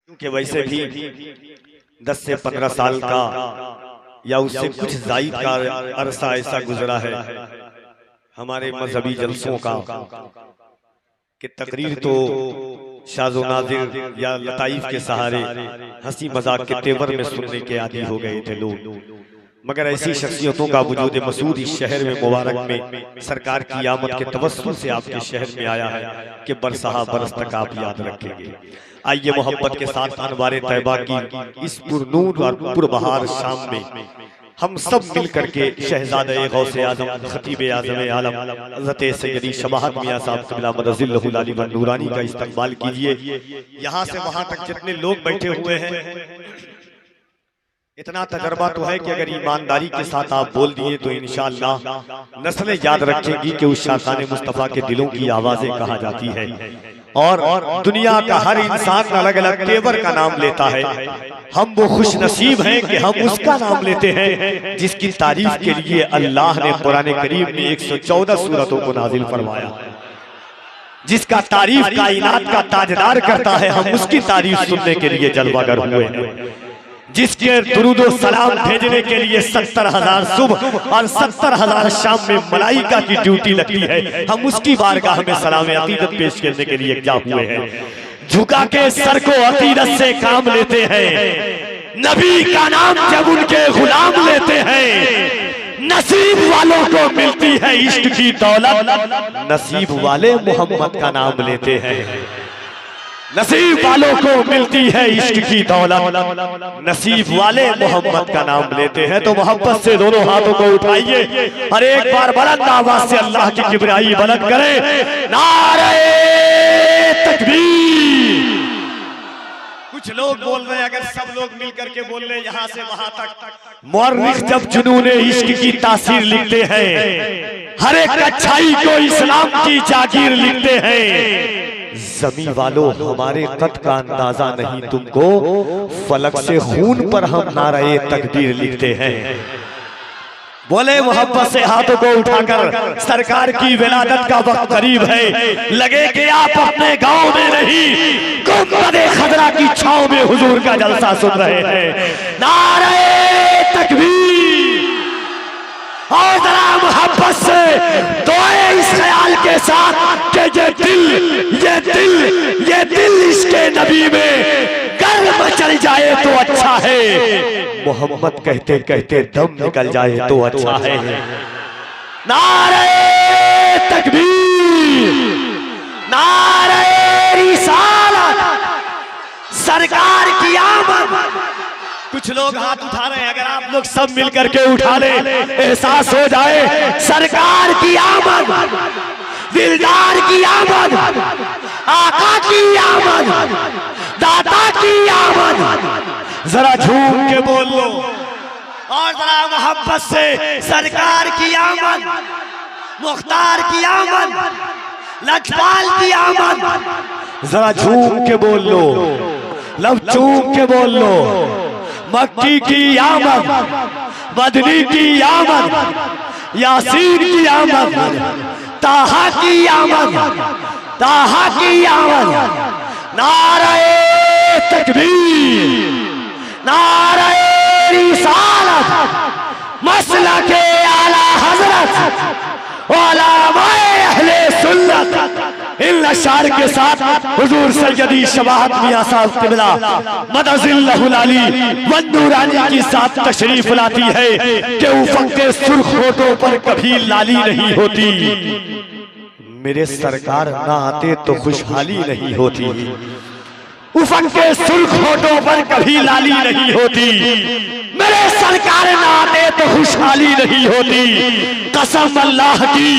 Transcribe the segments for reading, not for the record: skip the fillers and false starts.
क्योंकि वैसे भी 10 से 15 साल का या उससे कुछ जायद का अरसा ऐसा गुजरा है हमारे मजहबी जलसों का कि तकरीर तो शाज़ो नाज़िर या लताइफ के सहारे हंसी मजाक के तेवर में सुनने के आदी हो गए थे लोग, मगर ऐसी शख्सियतों का वजूद मसूद इस शहर में मुबारक में सरकार की आमद के तवस्सुल से आपके शहर में आया है कि बरसहा बरस तक आप याद रखेंगे। आइए मोहब्बत के साथ अनवारे तैबा की इस पुरनूर और पुरबहार शाम में हम सब मिल करके शहजादे गौसे आजम खतीब आज़म आलम हज़रत सैयदी शबाहत मियां साहब क़िबला मदज़िल्लहुल आली व नूरानी का इस्तक़बाल कीजिए। यहाँ से वहाँ तक जितने लोग बैठे हुए हैं, इतना तजर्बा तो है कि अगर ईमानदारी के साथ आप बोल दिए तो इंशाअल्लाह नस्लें याद रखेंगी कि उस शाखाने मुस्तफ़ा के दिलों की आवाज़ें कहा जाती है। और दुनिया का हर इंसान अलग अलग तेवर का नाम लेता है, हम वो खुश नसीब हैं कि हम उसका नाम लेते हैं जिसकी तारीफ के लिए अल्लाह ने कुरान करीम में 114 सूरतों को नाजिल फरमाया। जिसका तारीफ कायनात का ताजदार करता है, हम उसकी तारीफ सुनने के लिए जलवागर हुए हैं। जिसके दुरूदो सलाम भेजने के लिए 70,000 सुबह और 70,000 शाम में मलाइका की ड्यूटी लगती है, हम उसकी बारगाह में सलाम अकीदत पेश करने के लिए क्या हुए हैं। झुका के सर को अकीदत से काम लेते हैं, नबी का नाम जब उनके गुलाम लेते हैं, नसीब वालों को मिलती है इश्क की दौलत, नसीब वाले मोहम्मद का नाम लेते हैं। नसीब वालों को मिलती है इश्क की दौलत, नसीब वाले मोहम्मद का नाम लेते हैं। तो मोहब्बत से दोनों हाथों को उठाइए और एक बार बुलंद आवाज से अल्लाह की किबरियाई बुलंद करें, नारे तकबीर। कुछ लोग बोल रहे हैं, अगर सब लोग मिल करके बोल रहे यहाँ से वहां तक। मुअर्रिख जब जुनून इश्क की तासीर लिखते हैं, हर एक अच्छाई को इस्लाम की जागीर लिखते हैं। ज़मी वालों हमारे कद का अंदाजा नहीं तुमको, फलक से खून पर हम नारे तकबीर लिखते हैं। बोले मोहब्बत से हाथों को उठाकर, सरकार की विलादत का वक्त करीब है, लगे कि आप अपने गांव में नहीं गुंबदे खजरा की छांव में हुजूर का जलसा सुन रहे हैं। नारे तकबीर। और जरा मोहब्बत से दुआए इस ख्याल के साथ कि ये दिल इसके नबी में गर्म चल जाए तो अच्छा है, मोहम्मद कहते कहते दम निकल जाए तो अच्छा है। नारे तकबीर, नारे रिसालत, सरकार की आमद। कुछ लोग हाथ उठा रहे हैं, अगर आप लोग सब मिल करके उठा ले, एहसास हो जाए सरकार की आमद, दिलदार की आमद, आका की आमद, दाता की आमद। जरा झूम के बोल लो और जरा मोहब्बत से सरकार की आमद, मुख्तार की आमद, लखपाल की आमद। जरा झूम के बोल लो, लब चूम के बोल लो। मक्की की आमद, मदनी की आमद, यासीन की आमद, ताहा की आमद, ताहा की आमद। नारे तकबीर, नारे रिसालत, मसलक आला हजरत उलमाए अहले सुन्नत। इन अशार के साथ हुजूर सैयदी शबाहत मियां साहब क़िबला मदज़िल्लहुल आली व नूरानी की साथ तशरीफ लाती है कि उफ़क़ के सुर्ख होठों पर कभी लाली नहीं होती। मेरे सरकार ना आते तो खुशहाली नहीं होती। उफ़क़ के सुर्ख होठों पर कभी लाली नहीं होती, मेरे सरकार ना आते तो खुशहाली नहीं होती। कसम अल्लाह की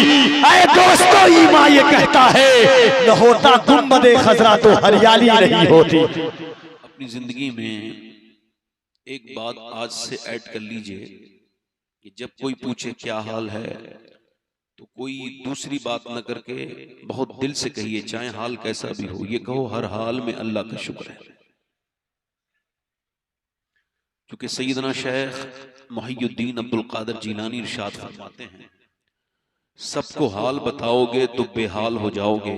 ऐ दोस्तों, ईमान ये कहता है न होता गुंबदे खजरा तो हरियाली नहीं होती। अपनी जिंदगी में एक बात आज से ऐड कर लीजिए कि जब कोई पूछे क्या हाल है तो कोई दूसरी बात न करके बहुत दिल से कहिए, चाहे हाल कैसा भी हो, ये कहो हर हाल में अल्लाह का शुक्र है। क्योंकि सैयदना शेख मुहियुद्दीन अब्दुल कादिर जीलानी इरशाद फरमाते हैं, सबको हाल बताओगे तो बेहाल हो जाओगे,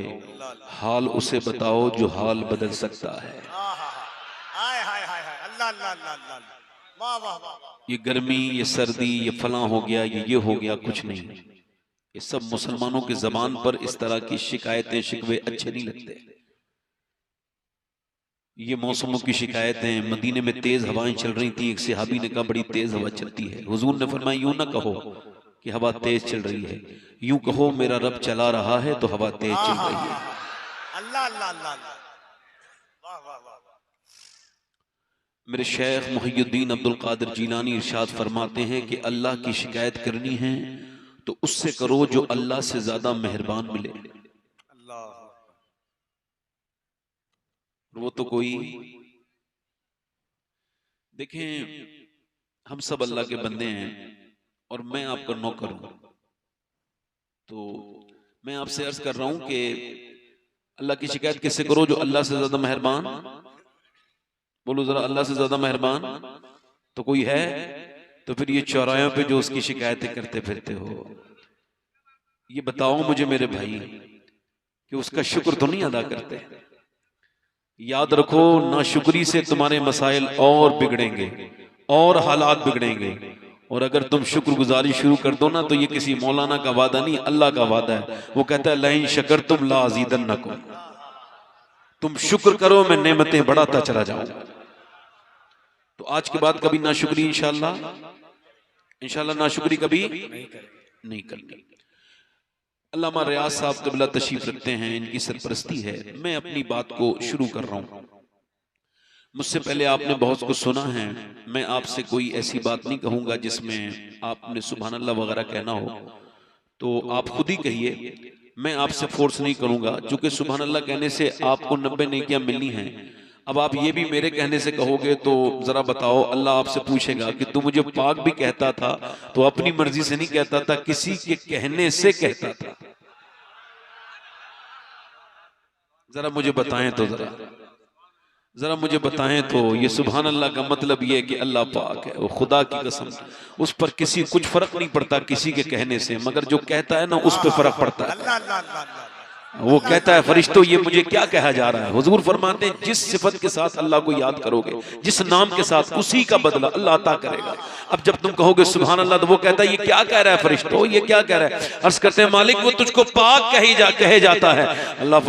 हाल उसे बताओ जो हाल बदल सकता है। हाय हाय हाय हाय, अल्लाह अल्लाह अल्लाह अल्लाह, वाह वाह वाह वाह। ये गर्मी, ये सर्दी, ये फलां हो गया, ये हो गया, कुछ नहीं। ये सब मुसलमानों की जबान पर इस तरह की शिकायतें शिकवे अच्छे नहीं लगते। ये मौसमों की शिकायतें। मदीने में तेज हवाएं चल रही थी, एक सहाबी ने कहा बड़ी तेज हवा चलती है। हुजूर ने फरमाया यूं ना कहो कि हवा तेज चल रही है, यूं कहो मेरा रब चला रहा है तो हवा तेज चल रही है। अल्लाह अल्लाह अल्लाह अल्लाह, वाह वाह वाह। मेरे शेख मुहियुद्दीन अब्दुल कादिर जीलानी इरशाद फरमाते हैं कि अल्लाह की शिकायत करनी है तो उससे करो जो अल्लाह से ज्यादा मेहरबान मिले। अल्लाह, वो तो कोई, देखें हम सब अल्लाह के बंदे हैं और मैं आपका नौकर हूं, तो मैं आपसे अर्ज कर रहा हूं कि अल्लाह की शिकायत किससे करो? जो अल्लाह से ज्यादा मेहरबान। बोलो जरा, अल्लाह से ज्यादा मेहरबान तो कोई है? तो फिर ये चौराहों पे जो उसकी शिकायतें करते फिरते हो, ये बताओ मुझे मेरे भाई कि उसका शुक्र तो नहीं अदा करते? याद रखो, नाशुक्री से तुम्हारे मसाइल और बिगड़ेंगे और हालात बिगड़ेंगे। और अगर तुम शुक्रगुजारी शुरू कर दो ना, तो ये किसी मौलाना का वादा नहीं, अल्लाह का वादा है। वो कहता है लइन शकर तुम ला अज़ीदन्नकुम, तुम शुक्र करो मैं नेमतें बढ़ाता चला जाऊंगा। तो आज के बाद कभी नाशुक्री इंशाल्लाह नाशुक्री कभी नहीं करनी। अल्लामा रियाज साहब क़िबला तशरीफ रखते हैं, इनकी सरपरस्ती है। मैं अपनी बात को शुरू कर रहा हूं। मुझसे पहले आपने बहुत कुछ सुना है, मैं आपसे कोई ऐसी बात नहीं कहूंगा जिसमें आपने सुभान अल्लाह वगैरह कहना हो, तो आप खुद ही कहिए, मैं आपसे फोर्स नहीं करूंगा। चूंकि सुभान अल्लाह कहने से आपको 90 नेकियां मिलनी हैं। अब आप ये भी मेरे कहने से कहोगे तो जरा बताओ, अल्लाह आपसे पूछेगा कि तू मुझे पाक भी कहता था तो अपनी मर्जी से नहीं कहता था, किसी के कहने से कहता था। जरा मुझे बताएं तो, जरा मुझे बताएं तो, ये सुभान अल्लाह का मतलब ये है कि अल्लाह पाक है। वो खुदा की कसम, उस पर किसी कुछ फर्क नहीं पड़ता किसी के कहने से, मगर जो कहता है ना उस पर फर्क पड़ता है। अल्लाह अल्लाह अल्लाह अल्लाह। वो कहता है फरिश्तों ये मुझे क्या कहा जा रहा है? हुजूर फरमाते हैं जिस सिफत के साथ अल्लाह को याद करोगे, जिस नाम के साथ, उसी का बदला अल्लाह अता करेगा। अब जब तुम कहोगे सुभान अल्लाह, तो वो कहता है ये क्या कह रहा है फरिश्तों, ये क्या कह रहा है? अर्ज करते हैं मालिक वो तुझको पाक कहे जाता है। अल्लाह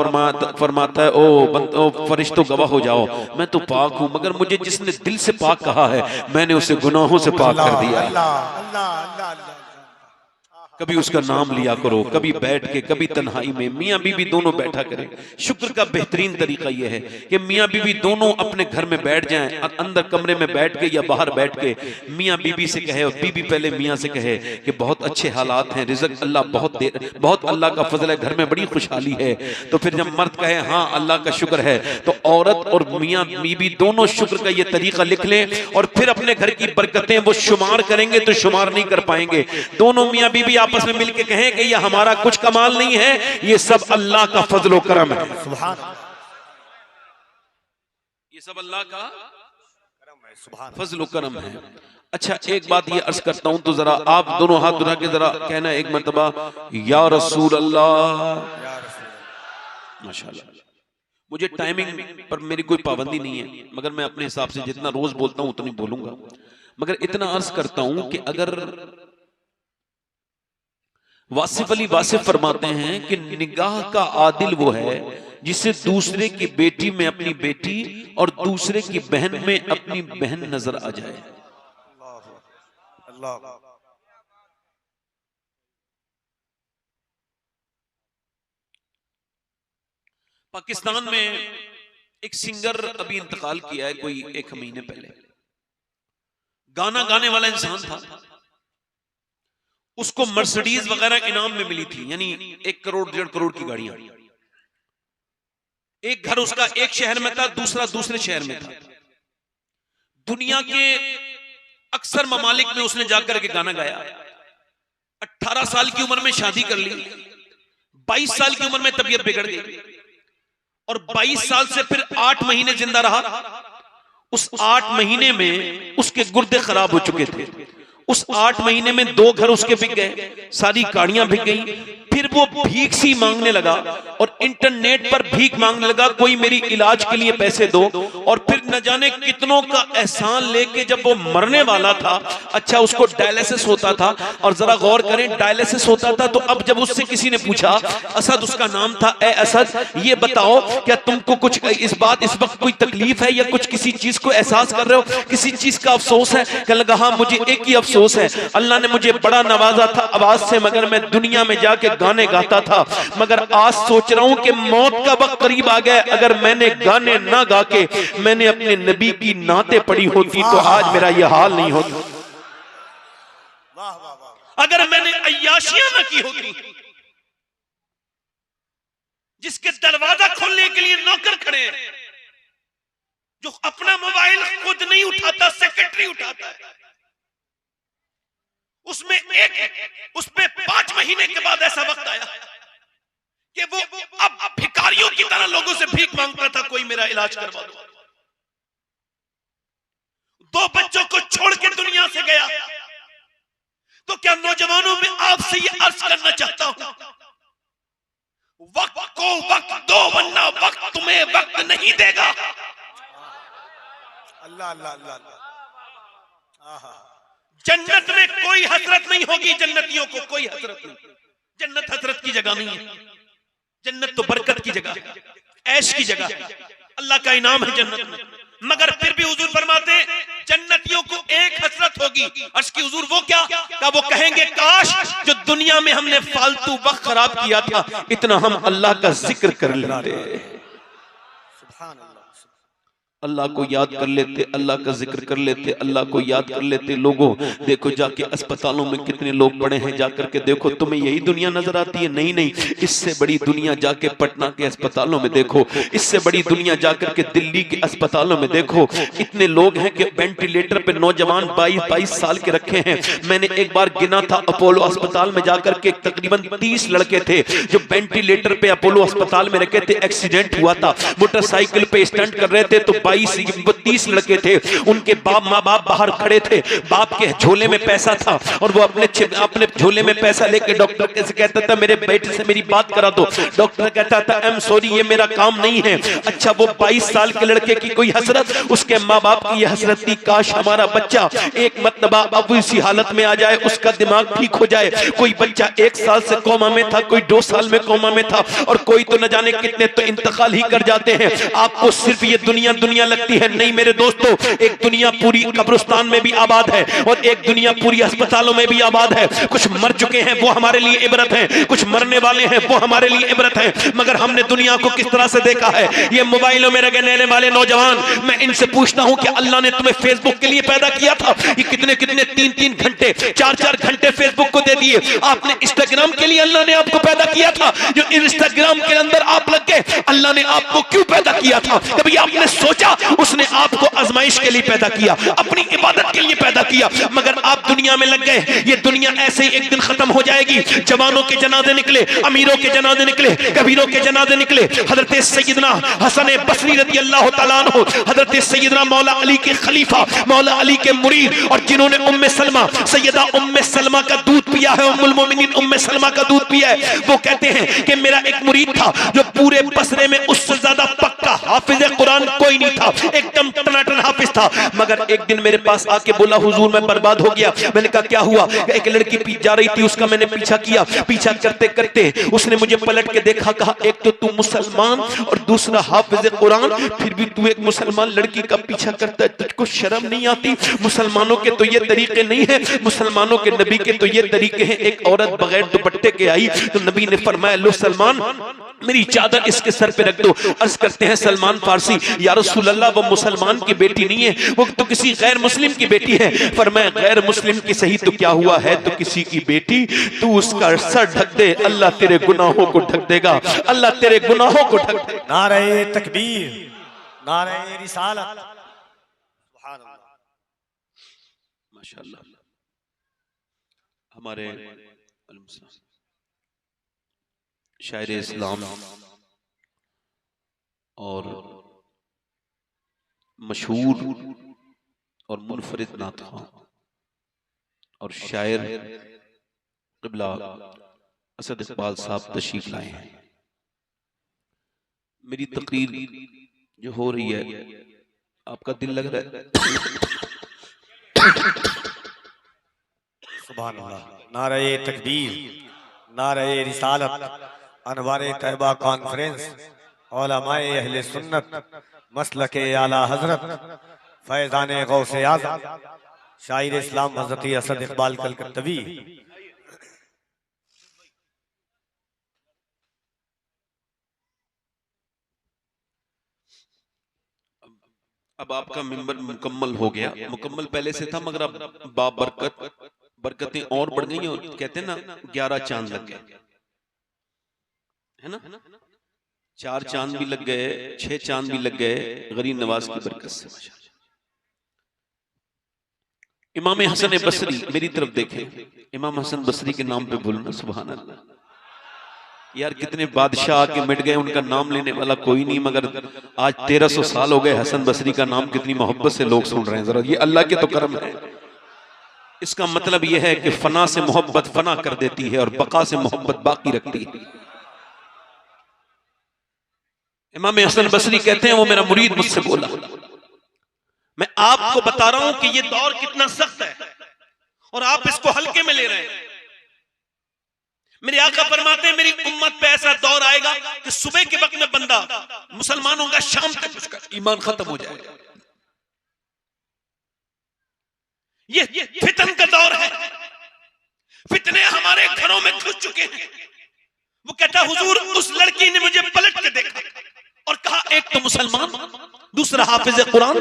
फरमाता है ओ फरिश्तों गवाह हो जाओ, मैं तो पाक हूं, मगर मुझे जिसने दिल से पाक कहा है मैंने उसे गुनाहों से पाक कर दिया। अल्लाह अल्लाह अल्लाह अल्लाह। कभी उसका नाम लिया करो, कभी बैठ के, कभी तन्हाई में। मियाँ बीवी दोनों बैठा करें। शुक्र का बेहतरीन तरीका यह है कि मियाँ बीवी दोनों अपने घर में बैठ जाएं, अंदर कमरे में बैठ के या बाहर बैठ के मियाँ बीवी से कहे, और बीवी पहले मियाँ से कहे कि बहुत अच्छे हालात हैं, रिज़्क़ अल्लाह बहुत अल्लाह का फजल है, घर में बड़ी खुशहाली है। तो फिर जब मर्द कहे हाँ अल्लाह का शुक्र है, तो औरत और मियाँ बीवी दोनों शुक्र का ये तरीका लिख लें, और फिर अपने घर की बरकतें वो शुमार करेंगे तो शुमार नहीं कर पाएंगे। दोनों मियाँ बीवी आपस में मिलके कहें कि ये हमारा कुछ कमाल नहीं है, ये सब अल्लाह का फजल व करम है। सुभान, ये सब अल्लाह का सुभान, फजल व करम है। अच्छा, एक बात ये अर्ज करता हूं, तो जरा आप दोनों हाथ उठा के जरा कहना एक मर्तबा या रसूल अल्लाह। माशाल्लाह। मुझे टाइमिंग पर मेरी कोई पाबंदी नहीं है, मगर मैं अपने हिसाब से जितना रोज बोलता हूं उतनी बोलूंगा। मगर इतना अर्ज करता हूं कि अगर वासिफ अली वासिफ फरमाते हैं कि निगाह का आदिल वो है जिसे दूसरे की बेटी में अपनी बेटी और दूसरे की बहन में अपनी बहन नजर आ जाए। अल्लाह, पाकिस्तान में एक सिंगर अभी इंतकाल किया है, कोई 1 महीने पहले। गाना गाने वाला इंसान था, उसको मर्सिडीज वगैरह इनाम में मिली थी, यानी 1 करोड़ 1.5 करोड़ की गाड़ियां। एक घर उसका एक शहर में था, दूसरा दूसरे शहर में था। दुनिया के अक्सर ममालिक में उसने जाकर के गाना गाया। 18 साल की उम्र में शादी कर ली, 22 साल की उम्र में तबीयत बिगड़ गई, और 22 साल से फिर 8 महीने जिंदा रहा। उस 8 महीने में उसके गुर्दे खराब हो चुके थे। उस 8 महीने में 2 घर उसके बिक गए, सारी गाड़ियां बिक गई, फिर वो भीख सी मांगने लगा और इंटरनेट पर भीख मांगने लगा, कोई मेरी इलाज के लिए पैसे दो। और फिर न जाने कितनों का एहसान लेके जब वो मरने वाला था, अच्छा उसको डायलिसिस होता था, और जरा गौर करें डायलिसिस होता था, तो अब जब उससे किसी ने पूछा, असद उसका नाम था, ए असद ये बताओ क्या तुमको कुछ इस वक्त कोई तकलीफ है या कुछ किसी चीज को एहसास कर रहे हो, किसी चीज का अफसोस है? कहने लगा हाँ मुझे एक ही अफसोस है, अल्लाह ने मुझे बड़ा नवाजा था आवाज से, मगर मैं दुनिया में जाके गाने गाता था, मगर आज सोच रहा हूं कि मौत का वक्त करीब आ गया, अगर मैंने गाने ना गा के मैंने अपने नबी की नाते पढ़ी होती तो आज मेरा यह हाल नहीं होता, अगर मैंने अय्याशियां ना की होती। जिसके दरवाजा खोलने के लिए नौकर खड़े हैं, जो अपना मोबाइल खुद नहीं उठाता, सेक्रेटरी उठाता है, उसमें 5 महीने के बाद ऐसा वक्त आया कि वो अब भिखारियों की तरह लोगों से भीख मांगता था, कोई मेरा इलाज करवा दो। 2 बच्चों को छोड़ के दुनिया से गया। तो क्या नौजवानों में आपसे ये अर्ज करना चाहता हूं, वक्त को वक्त दो, वरना वक्त तुम्हें वक्त नहीं देगा। अल्लाह अल्लाह अल्लाह। जन्नत में कोई हसरत नहीं होगी, जन्नतियों को कोई हसरत नहीं। जन्नत हसरत की जगह नहीं है, जन्नत तो बरकत की जगह, ऐश की जगह, अल्लाह का इनाम है जन्नत में। मगर फिर भी हुजूर फरमाते जन्नतियों को एक हसरत होगी, अर्ज की हुजूर वो क्या? वो कहेंगे काश जो दुनिया में हमने फालतू वक्त खराब किया था, इतना हम अल्लाह का जिक्र कर लेते, सुभान अल्लाह, अल्लाह को याद कर लेते, अल्लाह का जिक्र कर लेते, अल्लाह को याद कर लेते। लोगों देखो जाके अस्पतालों में कितने लोग पड़े हैं, जाकर के देखो, तुम्हें यही दुनिया नजर आती है? नहीं नहीं, इससे बड़ी दुनिया जाके पटना के अस्पतालों में देखो, इससे बड़ी दुनिया जाकर के दिल्ली के अस्पतालों में देखो। इतने लोग हैं कि वेंटिलेटर पे नौजवान 22-22 साल के रखे हैं। मैंने एक बार गिना था, अपोलो अस्पताल में जाकर के तकरीबन 30 लड़के थे जो वेंटिलेटर पे अपोलो अस्पताल में रखे थे। एक्सीडेंट हुआ था, मोटरसाइकिल पे स्टंट कर रहे थे, तो 22-30 लड़के थे, उनके माँ बाप बाहर खड़े थे, बाप के झोले में पैसा था और वो अपने झोले में पैसा लेके डॉक्टर से कहता था मेरे बेटे से मेरी बात करा दो। डॉक्टर कहता था आई एम सॉरी ये मेरा काम नहीं है। अच्छा वो 22 साल के लड़के की कोई हसरत, उसके माँ बाप की यह हसरत थी, काश हमारा बच्चा एक मरतबा अब इसी हालत में आ जाए, उसका दिमाग ठीक हो जाए। कोई बच्चा 1 साल से कोमा में था, कोई 2 साल में कोमा में था, और कोई तो न जाने कितने तो इंतकाल ही कर जाते हैं। आपको सिर्फ ये दुनिया दुनिया लगती है, नहीं मेरे दोस्तों, एक दुनिया पूरी कब्रिस्तान में भी आबाद है और एक दुनिया पूरी अस्पतालों में भी आबाद है। कुछ मर चुके हैं वो हमारे लिए इबरत है, कुछ मरने वाले हैं वो हमारे लिए इबरत है। मगर हमने दुनिया को किस तरह से देखा है? ये मोबाइलों में रहने वाले नौजवान, मैं इनसे पूछता हूं कि अल्लाह ने तुम्हें फेसबुक के लिए पैदा किया था, ये कितने 3-3 घंटे 4-4 घंटे फेसबुक को दे दिए। आपने इंस्टाग्राम के लिए अल्लाह ने आपको पैदा किया था, जो इंस्टाग्राम के अंदर आप लग गए। अल्लाह ने आपको क्यों पैदा किया था? कभी आपने सोचा? उसने आपको आजमाइश के लिए पैदा किया, अपनी इबादत के लिए पैदा किया, मगर आप दुनिया में लग गए। ये दुनिया ऐसे ही एक दिन खत्म हो जाएगी। जवानों के जनाजे निकले, अमीरों के जनाजे निकले, कबीरों के जनाजे निकले। हजरत सैयदना हसन बसरी रज़ी अल्लाह तआला अन्हु, हजरत सैयदना मौला अली के खलीफा, मौला अली के मुरीद, और जिन्होंने उम्मे सलमा, सैयदा उम्मे सलमा का दूध पिया है, उम्मुल मोमिनीन उम्मे सलमा का दूध पिया है, वो कहते हैं कि मेरा एक मुरीद था जो पूरे बसरे में उससे ज्यादा पक्का हाफिज कुरान कोई नहीं था, एकदम टनाटन हाफिज था। मगर एक दिन मेरे पास आके बोला हुजूर मैं बर्बाद हो गया। मैंने कहा क्या हुआ? एक लड़की जा रही थी, उसका मैंने पीछा किया, पीछा करते करते उसने मुझे पलट के देखा, कहा एक तो तू मुसलमान और दूसरा हाफिज कुरान, फिर भी तू एक मुसलमान लड़की का पीछा करता है, तुझको शर्म नहीं आती? मुसलमानों के तो ये तरीके नहीं है, मुसलमानों के नबी के तो ये तरीके हैं। एक औरत बगैर दुपट्टे के आई तो नबी ने फरमाया लो सलमान मेरी चादर इसके सर पे रख दो। अर्ज करते हैं सलमान फारसी, या रसूल अल्लाह वो मुसलमान की बेटी नहीं है, वो तो किसी गैर मुस्लिम की बेटी है। फरमाया गैर मुस्लिम की सही तो क्या हुआ है तो किसी की बेटी, तू उसका सर ढक दे, अल्लाह तेरे गुनाहों को ढक देगा, अल्लाह तेरे गुनाहों को ढक देगा। नारे तकबीर, नारे रिसालत, सुभान अल्लाह, माशाअल्लाह। हमारे शायर इस्लाम और मशहूर और मुनफरिद नात ख़्वां और शायर क़िबला असद इकबाल साहब तशरीफ लाए हैं। मेरी तकरीर जो हो रही है, आपका दिल लग रहा है? सुभान अल्लाह। नारे तकबीर, नारे रिसालत, अनवारे तैयबा कॉन्फ्रेंस, उलमाए अहले सुन्नत, मसलके आला हजरत, फैजाने गौसे आज़म, शायर इस्लाम हज़रत असद इकबाल कलकत्तवी। अब आपका मिंबर मुकम्मल हो गया, मुकम्मल पहले से था, मगर अब बाबरकत बरकतें और बढ़ गई और कहते हैं ना 11 चांद लग गए, है ना? 4 चांद भी लग गए, 6 चांद भी लग गए गरीब नवाज की बरकत से। इमाम हसन बसरी, मेरी तरफ देखें, इमाम हसन बसरी के नाम पे भूलना, सुभान अल्लाह। यार कितने बादशाह के मिट गए, उनका नाम लेने वाला कोई नहीं, मगर आज 1300 साल हो गए हसन बसरी का नाम कितनी मोहब्बत से लोग सुन रहे हैं। जरा ये अल्लाह के तो करम है। इसका मतलब यह है कि फना से मोहब्बत फना कर देती है और बका से मोहब्बत बाकी रखती है। इमाम हसन बसरी कहते हैं, वो मेरा मुरीद मुझसे बोला, मैं आपको बता रहा हूं कि ये दौर कितना सख्त है और आप इसको हल्के में ले रहे हैं। मेरे आका फरमाते हैं, मेरी उम्मत पे ऐसा दौर आएगा कि सुबह के वक्त में बंदा मुसलमान होगा, शाम तक उसका ईमान खत्म हो जाएगा। ये फितन का दौर है, फितने हमारे घरों में घुस चुके हैं। वो कहता, हुजूर उस लड़की ने मुझे पलट के देखा और कहा, एक तो मुसलमान, दूसरा हाफिज कुरान,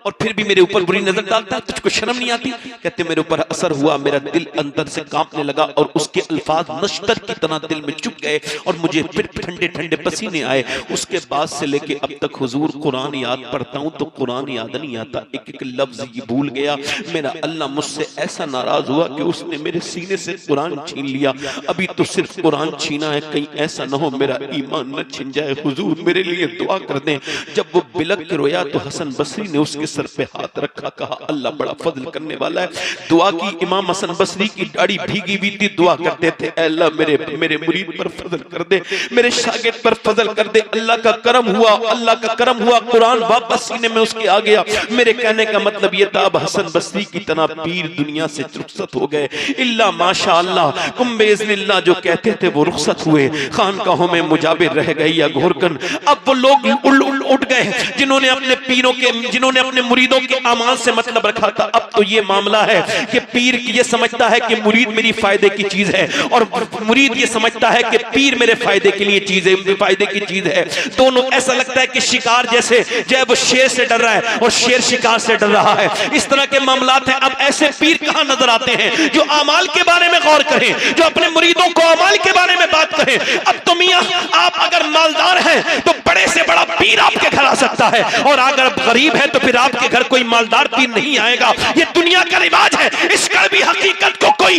और फिर भी मेरे ऊपर बुरी नजर डालता है, तुझको शर्म नहीं आती? कहते मेरे ऊपर असर हुआ, मेरा दिल अंदर से कांपने लगा और उसके अल्फाज नश्तर की तरह दिल में चुभ गए और मुझे फिर ठंडे ठंडे पसीने आए। उसके बाद से लेके अब तक हुजूर कुरान याद पढ़ता हूं तो कुरान याद नहीं आता, एक एक लफ्ज ये भूल गया। मेरा अल्लाह मुझसे ऐसा नाराज हुआ कि उसने मेरे सीने से कुरान छीन लिया। अभी तो सिर्फ कुरान छीना है, कहीं ऐसा ना हो मेरा ईमान न छिन जाए। हुजूर मेरे लिए दुआ कर दें। जब वो बिलक के रोया तो हसन बसरी ने उसके सर पे हाथ रखा, कहा अल्लाह बड़ा फजल करने वाला है। दुआ की, इमाम हसन बसरी की दाढ़ी भीगी हुई थी, दुआ करते थे, अल्लाह मेरे मुरीद पर फजल कर दे, मेरे शागिर्द पर फजल कर दे। अल्लाह का करम हुआ, अल्लाह का करम हुआ, कुरान वापस सीने में उसके आ गया। मेरे कहने का मतलब ये था, अब हसन बसरी की तरह पीर दुनिया से रुखसत हो गए। इल्ला माशाअल्लाह कुंबेज़निल्लाह जो कहते थे वो रुखसत हुए, खानकाहों में मुजाबिर रह गई या घोरकन। अब वो लोग उठ गए जिन्होंने अपने पीरों के, जिन्होंने अपने मुरीदों के अमाल से मतलब रखा था। अब तो ये मामला है कि पीर ये समझता है कि मुरीद मेरी फायदे की चीज है और मुरीद ये समझता है कि पीर मेरे फायदे के लिए चीज है, फायदे की चीज है। दोनों ऐसा लगता है कि शिकार जैसे जब वो शेर से डर रहा है और शेर शिकार से डर रहा है, इस तरह के मामलात हैं। अब ऐसे पीर कहां नजर आते हैं जो अमाल के बारे में गौर करें, जो अपने मुरीदों को अमाल के बारे में बात करें। अब तो मियां आप अगर मालदार हैं तो बड़े से बड़ा पीर आपके घर आ सकता है, और अगर गरीब है तो फिर आपके घर कोई मालदार पीर नहीं आएगा। ये दुनिया का रिवाज है, इस कड़वी हकीकत को कोई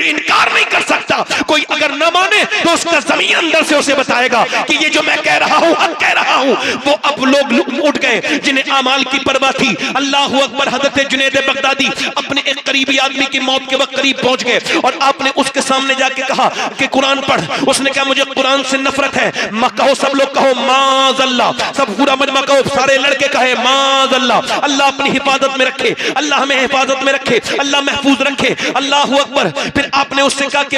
इनकार नहीं कर सकता। कोई अगर न माने तो उसका जमीन अंदर से उसे बताएगा कि ये जो मैं कह रहा हूं हक कह रहा हूं। वो अब लोग उठ गए जिन्हें अमाल की परवाह थी। अल्लाह अकबर। हजरत जुनैद बगदादी अपने एक करीबी आदमी की मौत के वक्त करीब पहुंच गए और आपने उसके सामने जाके कहा कि कुरान पढ़। उसने कहा मुझे कुरान से नफरत है। कहो सब लोग कहो माज़अल्लाह, सब पूरा मजमा कहो, सारे लड़के कहे माज़अल्लाह। अल्लाह अपनी हिफाजत में रखे, अल्लाह हमें हिफाजत में रखे, अल्लाह महफूज रखे। अल्लाह अकबर। फिर आपने उससे कहा कि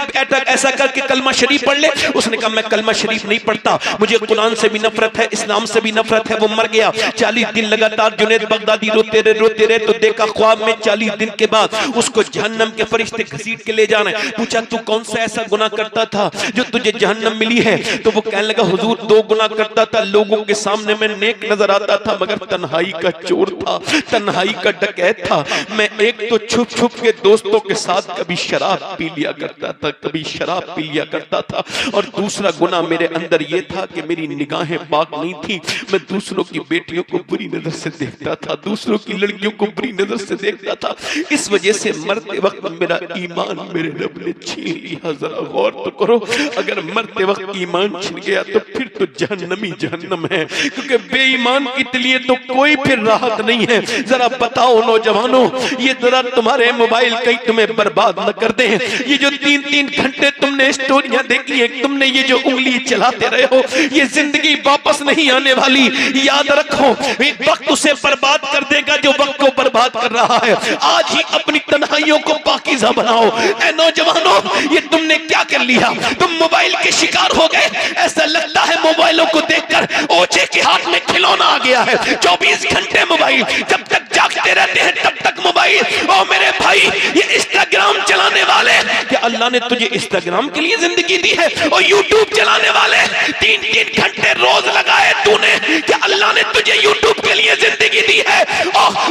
ऐसा करके कलमा शरीफ पढ़ ले। उसने कहा मैं कलमा शरीफ नहीं पढ़ता, मुझे कुरान से भी नफरत है, इस्लाम से भी नफरत है। वो मर गया। 40 दिन लगातार जुनैद बगदादी रोते रहे तो देखा ख्वाब में 40 दिन के बाद उसको जहन्नम के फरिश्ते घसीट के ले जाना है। पूछा तू कौन सा ऐसा गुनाह करता था जो तुझे जहन्नम मिली है? तो वो कहने लगा हुजूर 2 गुनाह करता था, लोगों के सामने मैं नेक नजर आता था मगर तन्हाई का चोर था, तन्हाई का डकैत था। मैं एक तो छुप छुप के दोस्तों के साथ कभी शराब पी लिया करता था, कभी शराब पी लिया करता था, और दूसरा गुनाह मेरे अंदर ये था कि मेरी निगाहें पाक नहीं थी। मैं दूसरों की बेटियों को बुरी नजर से देखता था, दूसरों की लड़कियों को बुरी नजर से देखता था। इस वजह से मरते वक्त मेरा ईमान मेरे रब ने छीन लिया। जरा गौर तो करो, अगर मरते वक्त ईमान छिन गया तो फिर तो जहन्नमी जहन्नम है, क्योंकि बेईमान के लिए तो कोई फिर राहत बात नहीं है। जरा बताओ नौजवानों, ये जरा तुम्हारे मोबाइल कहीं तुम्हें बर्बाद न कर दे। ये जो 3-3 घंटे तुमने स्टोरियां देखी है, तुमने ये जो उंगली चलाते रहे हो, ये जिंदगी वापस नहीं आने वाली। याद रखो, वक्त उसे बर्बाद कर देगा जो वक्त को बर्बाद कर रहा है। आज ही अपनी तन्हाइयों को पाकीज़ा बनाओ। ए नौजवानों, ये तुमने क्या कर लिया? तुम मोबाइल के शिकार हो गए। ऐसा लगता है मोबाइलों को देखकर ओछे के हाथ में खिलौना आ गया है। 24 घंटे मोबाइल, जब तक जागते रहते हैं तब तक मोबाइल। ओ मेरे भाई, ये इंस्टाग्राम चलाने वाले, क्या अल्लाह ने तुझे इंस्टाग्राम के लिए जिंदगी दी है? और यूट्यूब चलाने वाले 3-3 घंटे रोज लगाए तूने, क्या अल्लाह ने तुझे यूट्यूब के लिए जिंदगी दी है?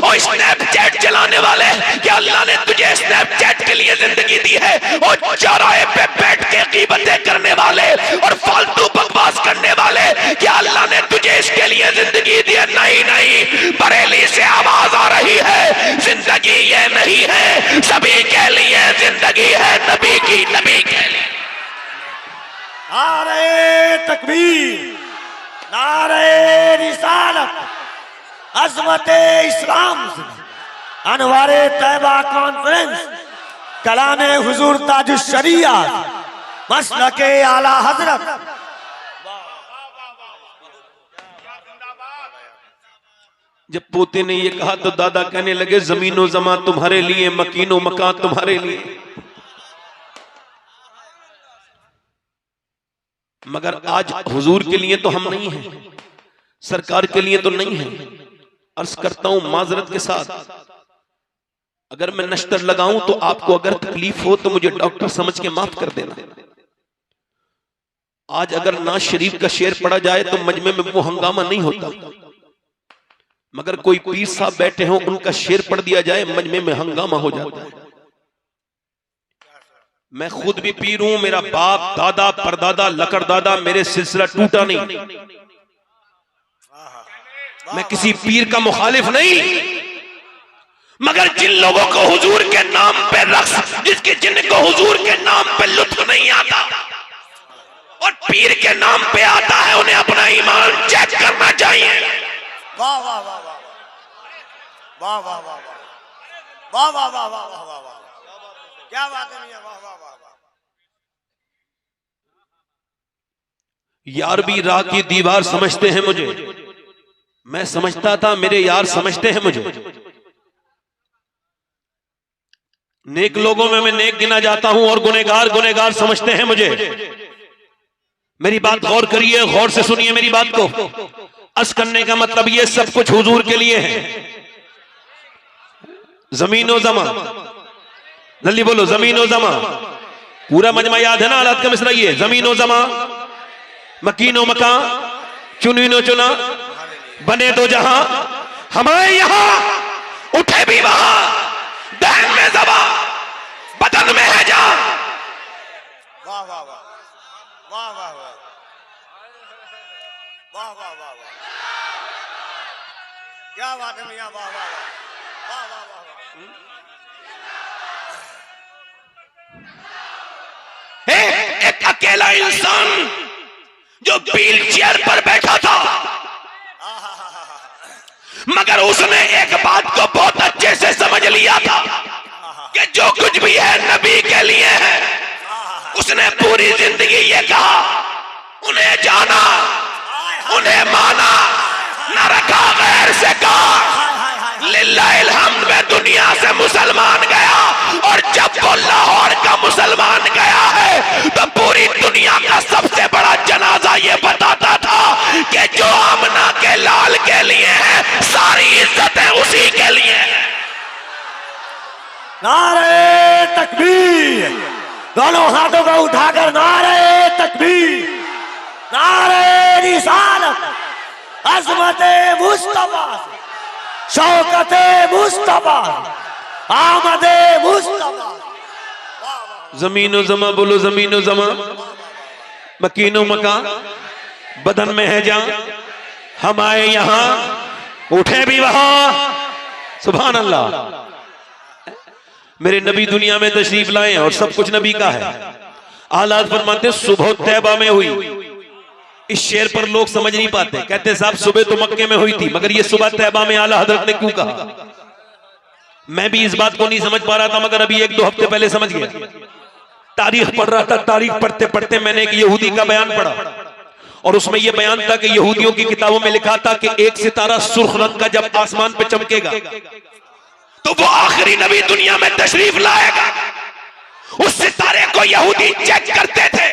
और स्नैपचैट चलाने वाले, क्या अल्लाह ने तुझे स्नैपचैट के लिए जिंदगी दी है? और चौराहे पे बैठ के गीबतें करने वाले और फालतू बकवास करने वाले, क्या अल्लाह ने तुझे इसके लिए जिंदगी दी है? नहीं नहीं, बरेली से आवाज आ रही है, जिंदगी ये नहीं है, सभी के लिए जिंदगी है, नबी की, नबी के लिए। नारे तकबीर, नारे रिसालत, अज़मते इस्लाम, अनवारे तैबा कॉन्फ्रेंस, कलामे हुजूर ताजुश शरिया, मसलके आला हजरत। जब पोते ने ये कहा तो दादा कहने लगे, जमीनो जमा तुम्हारे लिए, मकीनो मकान तुम्हारे लिए। मगर आज हुजूर के लिए तो हम नहीं हैं, सरकार के लिए तो नहीं है। अर्ज करता हूं माजरत के साथ, अगर मैं नश्तर लगाऊं तो आपको अगर तकलीफ हो तो मुझे डॉक्टर समझ के माफ कर देना। आज अगर नाज शरीफ का शेर पढ़ा जाए तो मजमे में वो हंगामा नहीं होता, मगर कोई पीर साहब बैठे हों, उनका शेर पढ़ दिया जाए, मजमे में हंगामा हो जाता है। मैं खुद भी पीर हूं, मेरा बाप, दादा, परदादा, लकड़दादा, मेरे सिलसिला टूटा नहीं। मैं किसी पीर का मुखालिफ नहीं, मगर जिन लोगों को हुजूर के नाम पे रक्स, जिनको हुजूर के नाम पे लुत्फ नहीं आता और पीर के नाम पे आता है, उन्हें अपना ईमान चेक करना चाहिए। वाह वाह वाह वाह वाह वाह वाह वाह वाह वाह वाह वाह वाह वाह, क्या बात है मियां, वाह वाह वाह वाह। यार भी राह की दीवार समझते हैं मुझे, मैं समझता था मेरे यार समझते हैं मुझे। नेक लोगों में मैं नेक गिना जाता हूं और गुनेगार गुनेगार समझते हैं मुझे। मेरी बात गौर करिए, गौर से सुनिए मेरी बात को। अर्ज करने का मतलब ये सब कुछ हुजूर के लिए है। जमीनो जमा, जल्दी बोलो, जमीनो जमा। पूरा मजमा याद है ना? हालात का मिसरा ये, जमीनो जमा, मकीनो मका, चुनीनो चुना, बने दो जहां, हमारे यहां उठे भी वहां, दहन में जबा, बदन में है जा। वाह वाह वाह वाह वाह वाह वाह वाह वाह, क्या बात है मियां, वाह वाह वाह वाह वाह वाह। एक अकेला इंसान जो व्हील चेयर पर बैठा था, मगर उसने एक बात को बहुत अच्छे से समझ लिया था कि जो कुछ भी है नबी के लिए है। उसने पूरी जिंदगी ये कहा, उन्हें जाना, उन्हें माना, न रखा गैर से कहा। लिल्लाहिल हम्द में दुनिया से मुसलमान गया, और जब वो लाहौर का मुसलमान गया है तो पूरी दुनिया का सबसे बड़ा जनाजा ये बताता था कि जो आमना के लाल के लिए है, सारी इज्जतें उसी के लिए है। नारे तकबीर, दोनों हाथों को उठाकर नारे तकबीर, नारे रिसालत, अज़मते मुस्तफा, शौकते मुस्तफा, आमदे मुस्तफा। जमीनो जमा, बोलो जमीनो जमा, मकीनो मका, बदन में है जा, हम आए यहां उठे भी वहां। सुभान अल्लाह। मेरे नबी दुनिया में तशरीफ लाए और सब कुछ नबी का है। आलाद फरमाते सुबह तैबा में हुई, इस शेर पर लोग समझ नहीं पाते, कहते साहब सुबह तो मक्के में हुई थी, मगर ये सुबह तैयबा में आला हजरत ने क्यों कहा? मैं भी इस बात को नहीं समझ पा रहा था, मगर अभी 1-2 हफ्ते पहले समझ गया। तारीख पढ़ रहा था, तारीख पढ़ते पढ़ते मैंने एक यहूदी का बयान पढ़ा, और उसमें यह बयान था कि यहूदियों की किताबों में लिखा था कि एक सितारा सुर्ख रंग का जब आसमान पे चमकेगा तो वो आखिरी नबी दुनिया में तशरीफ लाएगा। उस सितारे को यहूदी चेक करते थे,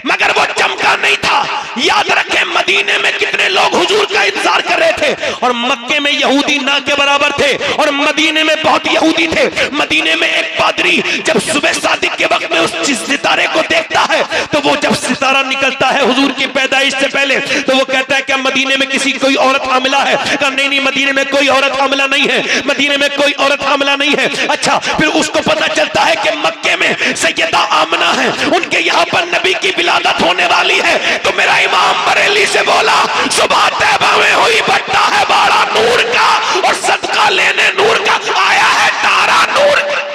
मगर वो चमका नहीं था। याद रखें, मदीने में कितने लोग हुजूर का इंतजार कर रहे थे, और मक्के में यहूदी ना के बराबर थे, और मदीने में बहुत यहूदी थे। मदीने में एक पादरी जब सुबह सादिक के वक्त में उस सितारे को देखता है, तो वो जब सितारा निकलता है हुजूर की पैदाइश से पहले, तो वो कहता है क्या मदीने में किसी कोई औरत हामिला है? कहा नहीं नहीं, मदीने में कोई औरत हामिला नहीं है, मदीने में कोई औरत हामिला नहीं है। अच्छा, फिर उसको पता चलता है कि मक्के में सैयदा आमना है, उनके यहाँ पर नबी की विलादत होने वाली है। तो मेरा इमाम बरेली से बोला, सुबह तैयबा में हुई बट्टा है बाड़ा नूर का, और सदका लेने नूर का आया है तारा नूर का।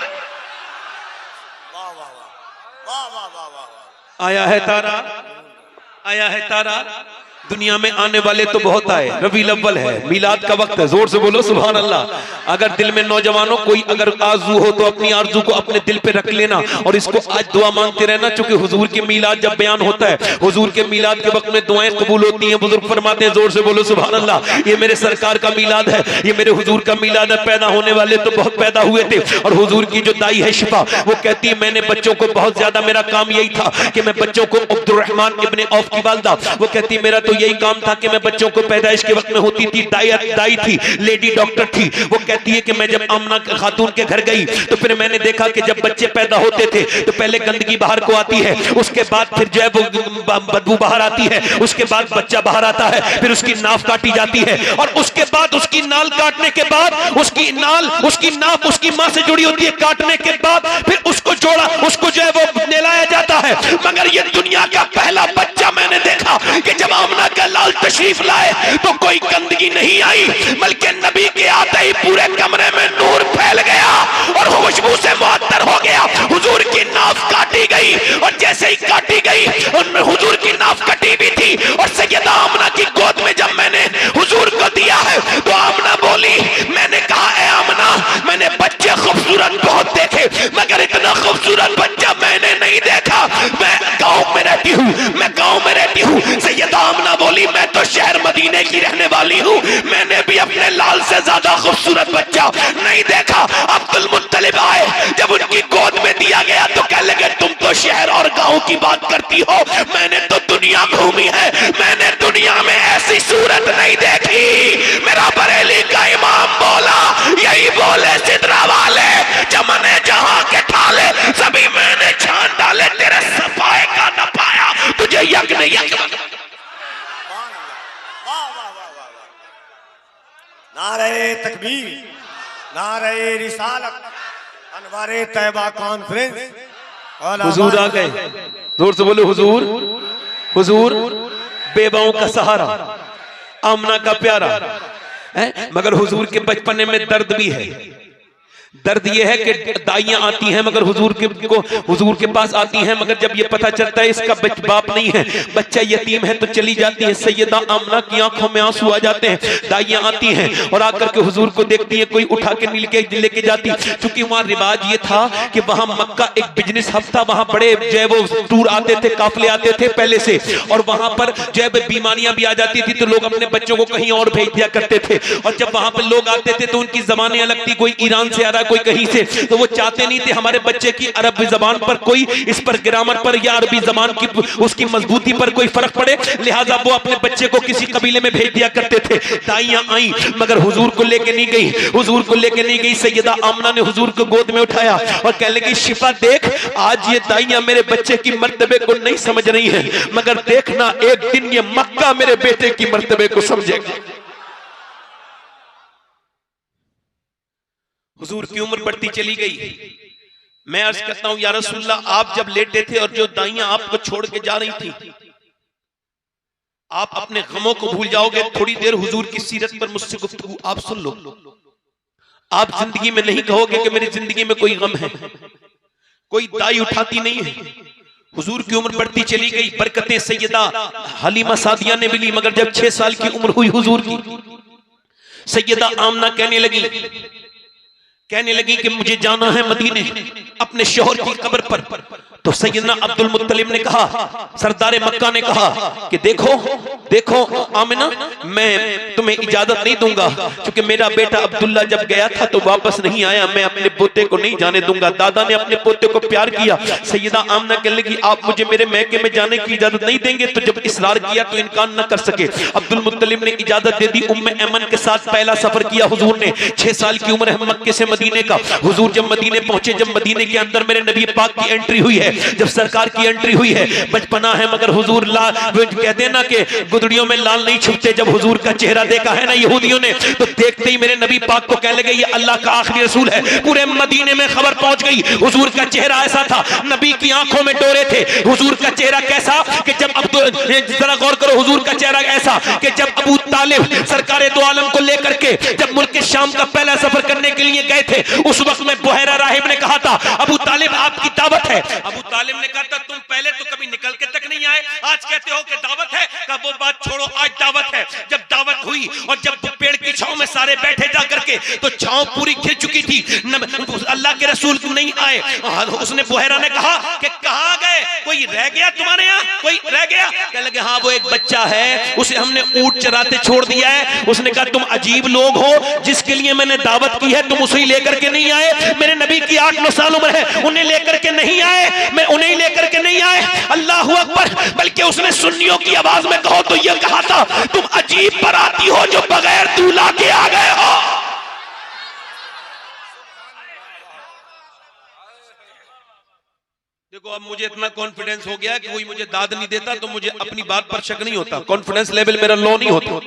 आया है तारा, आया है तारा। दुनिया में आने वाले तो बहुत आए, रबीउल अव्वल है, मिलाद का वक्त है, जोर से बोलो सुभान अल्लाह। अगर दिल में नौजवानों कोई अगर आरजू हो तो अपनी आरजू को अपने दिल पे रख लेना, और इसको आज दुआ मांगते रहना, चूंकि हुजूर के मिलाद जब बयान होता है, हुजूर के मिलाद के वक्त में दुआएं कबूल होती हैं। बुजुर्ग फरमाते हैं, जोर से बोलो सुभान अल्लाह, ये मेरे सरकार का मिलाद है, ये मेरे हुजूर का मिलाद है। पैदा होने वाले तो बहुत पैदा हुए थे, और हुजूर की जो दाई है शिफा, वो कहती है मैंने बच्चों को बहुत ज्यादा, मेरा काम यही था कि मैं बच्चों को, अब्दुर्रहमान इब्ने औफ की वालिदा, वो कहती मेरा तो यही काम था कि मैं बच्चों को पैदाइश के वक्त में होती थी, दाई थी, लेडी डॉक्टर थी। वो कहती है कि मैं जब आमना खातून के घर गई तो फिर मैंने देखा कि जब बच्चे पैदा होते थे तो पहले गंदगी बाहर को आती है, उसके बाद फिर जो है वो बदबू बाहर आती है, उसके बाद बच्चा बाहर आता है, फिर उसकी नाफ काटी जाती है, और उसके बाद उसकी नाल काटने के बाद उसकी नाफ उसकी मां से जुड़ी होती है, काटने के बाद फिर उसको जोड़ा, उसको जो है वो नहलाया जाता है। मगर ये दुनिया का पहला बच्चा मैंने देखा कि जब आमना का लाल तशरीफ लाए तो कोई गंदगी नहीं आई, बल्कि नबी के आते ही पूरे कमरे में नूर फैल गया और खुशबू से मुअत्तर हो गया। हुजूर की नाफ काटी गई, और जैसे ही काटी गई उनमें हुजूर की नाफ कटी भी थी, और सैयदा आमना की गोद में जब मैंने हुजूर को दिया है तो आमना बोली, मैंने कहा ए आमना, मैंने बच्चे खूबसूरत बहुत देखे, मगर इतना खूबसूरत बच्चा मैंने नहीं देखा। मैं गांव में रहती हूँ, मैं गांव में रहती हूँ। सैयदा आमना बोली, मैं तो शहर मदीने की रहने वाली हूँ, मैंने भी अपने लाल से ज्यादा खूबसूरत बच्चा नहीं देखा। अब्दुल मुत्तलिब आए, जब उनकी गोद में दिया गया तो कह लगे तुम तो शहर और गांव की बात करती हो, मैंने तो दुनिया घूमी है, मैंने दुनिया में ऐसी सूरत नहीं देखी। मेरा बरेली का इमाम बोला, यही बोले सिदरा वाले, चमने जहां के ठाले सभी मैंने छान डाले, तेरे सफाए का न पाया तुझे यज्ञ। नारे तकबीर, नारे रिसालत, अनवारे तैयबा कॉन्फ्रेंस। हुजूर आ गए, जोर से बोलो हुजूर, हुजूर बेबाओं का सहारा, आमना का प्यारा है। मगर हुजूर के बचपने में दर्द भी है। दर्द यह है कि दाइयां आती हैं मगर हुजूर के पास आती हैं, मगर जब ये पता चलता है इसका बाप नहीं है, बच्चा यतीम है, तो चली जाती है। सैयदा आमना की आंखों में आंसू आ जाते हैं। दाइयां आती हैं और आकर के हुजूर को देखती हैं, कोई उठा के लेके जाती। क्योंकि वहां रिवाज ये था कि वहां मक्का एक बिजनेस हब था, वहां बड़े जो है वो टूर आते थे, काफले आते थे पहले से, और वहां पर जो है बीमारियां भी आ जाती थी तो लोग अपने बच्चों को कहीं और भेज दिया करते थे। और जब वहां पर लोग आते थे तो उनकी जबानें अलग थी, कोई ईरान से आ रहा, कोई कहीं से, तो वो चाहते नहीं थे हमारे बच्चे की अरबी जबान पर कोई, इस पर ग्रामर पर या अरबी जबान की उसकी मजबूती पर कोई फर्क पड़े, लिहाजा वो अपने बच्चे को किसी कबीले में भेज दिया करते थे। दाइयां आई मगर हुजूर को लेके नहीं गई, हुजूर को लेके नहीं गई। सैयदा आमना ने हुजूर को गोद में उठाया और कहने लगी, शिफा देख, आज ये दाइयां मेरे बच्चे की मर्तबे को नहीं समझ रही हैं, मगर देखना एक दिन ये मक्का मेरे बेटे की मर्तबे को समझेगा। हुजूर की उम्र बढ़ती चली गई। मैं अर्ज करता हूं, या रसूलल्लाह, आप जब लेटे थे और जो दाइयां आपको छोड़ के जा रही थी, आप अपने गमों को भूल जाओगे। थोड़ी देर हुजूर की सीरत पर मुझसे गुफ्तगू आप सुन लो। आप जिंदगी में नहीं कहोगे कि मेरी जिंदगी में कोई गम है। कोई दाई उठाती नहीं है, हुजूर की उम्र बढ़ती चली गई, बरकतें सैयदा हलीमा सादिया ने मिली, मगर जब 6 साल की उम्र हुई हुजूर की, सैयदा आमना कहने लगी कि मुझे जाना है मदीने अपने शौहर की कब्र पर। तो सैयदना अब्दुल मुत्तलिब ने कहा, सरदार मक्का ने कहा कि देखो आमिना, मैं तुम्हें इजाजत नहीं दूंगा, क्योंकि मेरा बेटा अब्दुल्ला जब गया था तो वापस नहीं आया, मैं अपने पोते को नहीं जाने दूंगा। दादा ने अपने पोते को प्यार किया। सैयदा आमना कहने लगी, आप मुझे मेरे मैके में जाने की इजाजत नहीं देंगे? तो जब इसरार किया तो इनकार न कर सके। अब्दुल मुत्तलिब ने इजाजत दे दी। उम्मे ऐमन के साथ पहला सफर किया हुजूर ने। 6 साल की उम्र है मक्के से मदीने का। हुजूर जब मदीने पहुंचे, जब मदीने के अंदर मेरे नबी पाक की एंट्री हुई है, जब सरकार की एंट्री हुई है, बचपना है मगर हुजूर लाल, कहते हैं ना कि गुदड़ियों में लाल नहीं छुपते। जब हुजूर का चेहरा देखा है ना यहूदियों ने, तो देखते ही मेरे नबी पाक को कहने लगे ये अल्लाह का आखिरी रसूल है। पूरे मदीने में खबर पहुंच गई। हुजूर का चेहरा ऐसा था, नबी की आंखों में डोरे थे। हुजूर का चेहरा कैसा कि जब जरा गौर करो, हुजूर का चेहरा ऐसा कि जब अबू तालिब सरकार दो आलम को लेकर के जब मुल्क शाम का पहला सफर करने के लिए गए थे, उस वक्त में बुहैरा राहिब ने कहा था, अबू तालिब आपकी दावत है। अबू तालिब ने कहा था, तुम पहले तो कभी निकल के तक नहीं आए, आज कहते हो कि दावत है। कहा वो बात छोड़ो, आज दावत है। जब दावत हुई और जब पेड़ की छांव में सारे बैठे जा करके, तो छांव पूरी घिर चुकी थी, अल्लाह के रसूल नहीं आए। उसने बुहैरा ने कहा कि कहां गए, कोई रह गया तुम्हारे यहाँ, कोई रह गया? कहने लगे हाँ, वो एक बच्चा है, उसे हमने ऊंट चराते छोड़ दिया है। उसने कहा तुम अजीब लोग हो, जिसके लिए मैंने दावत की है तुम उसे ही लेकर के नहीं आए। मेरे नबी की 8-9 साल उम्र है, उन्हें लेकर के नहीं आए, मैं उन्हें लेकर के नहीं आए। अल्लाह अकबर। बल्कि उसने सुन्नियों की आवाज में कहो तो यह कहा था, तुम अजीब बराती हो जो बगैर दूल्हा के आ गए हो। देखो अब मुझे इतना कॉन्फिडेंस हो गया कि कोई मुझे दाद नहीं देता तो मुझे अपनी बात पर शक नहीं होता, कॉन्फिडेंस लेवल मेरा लो नहीं होता।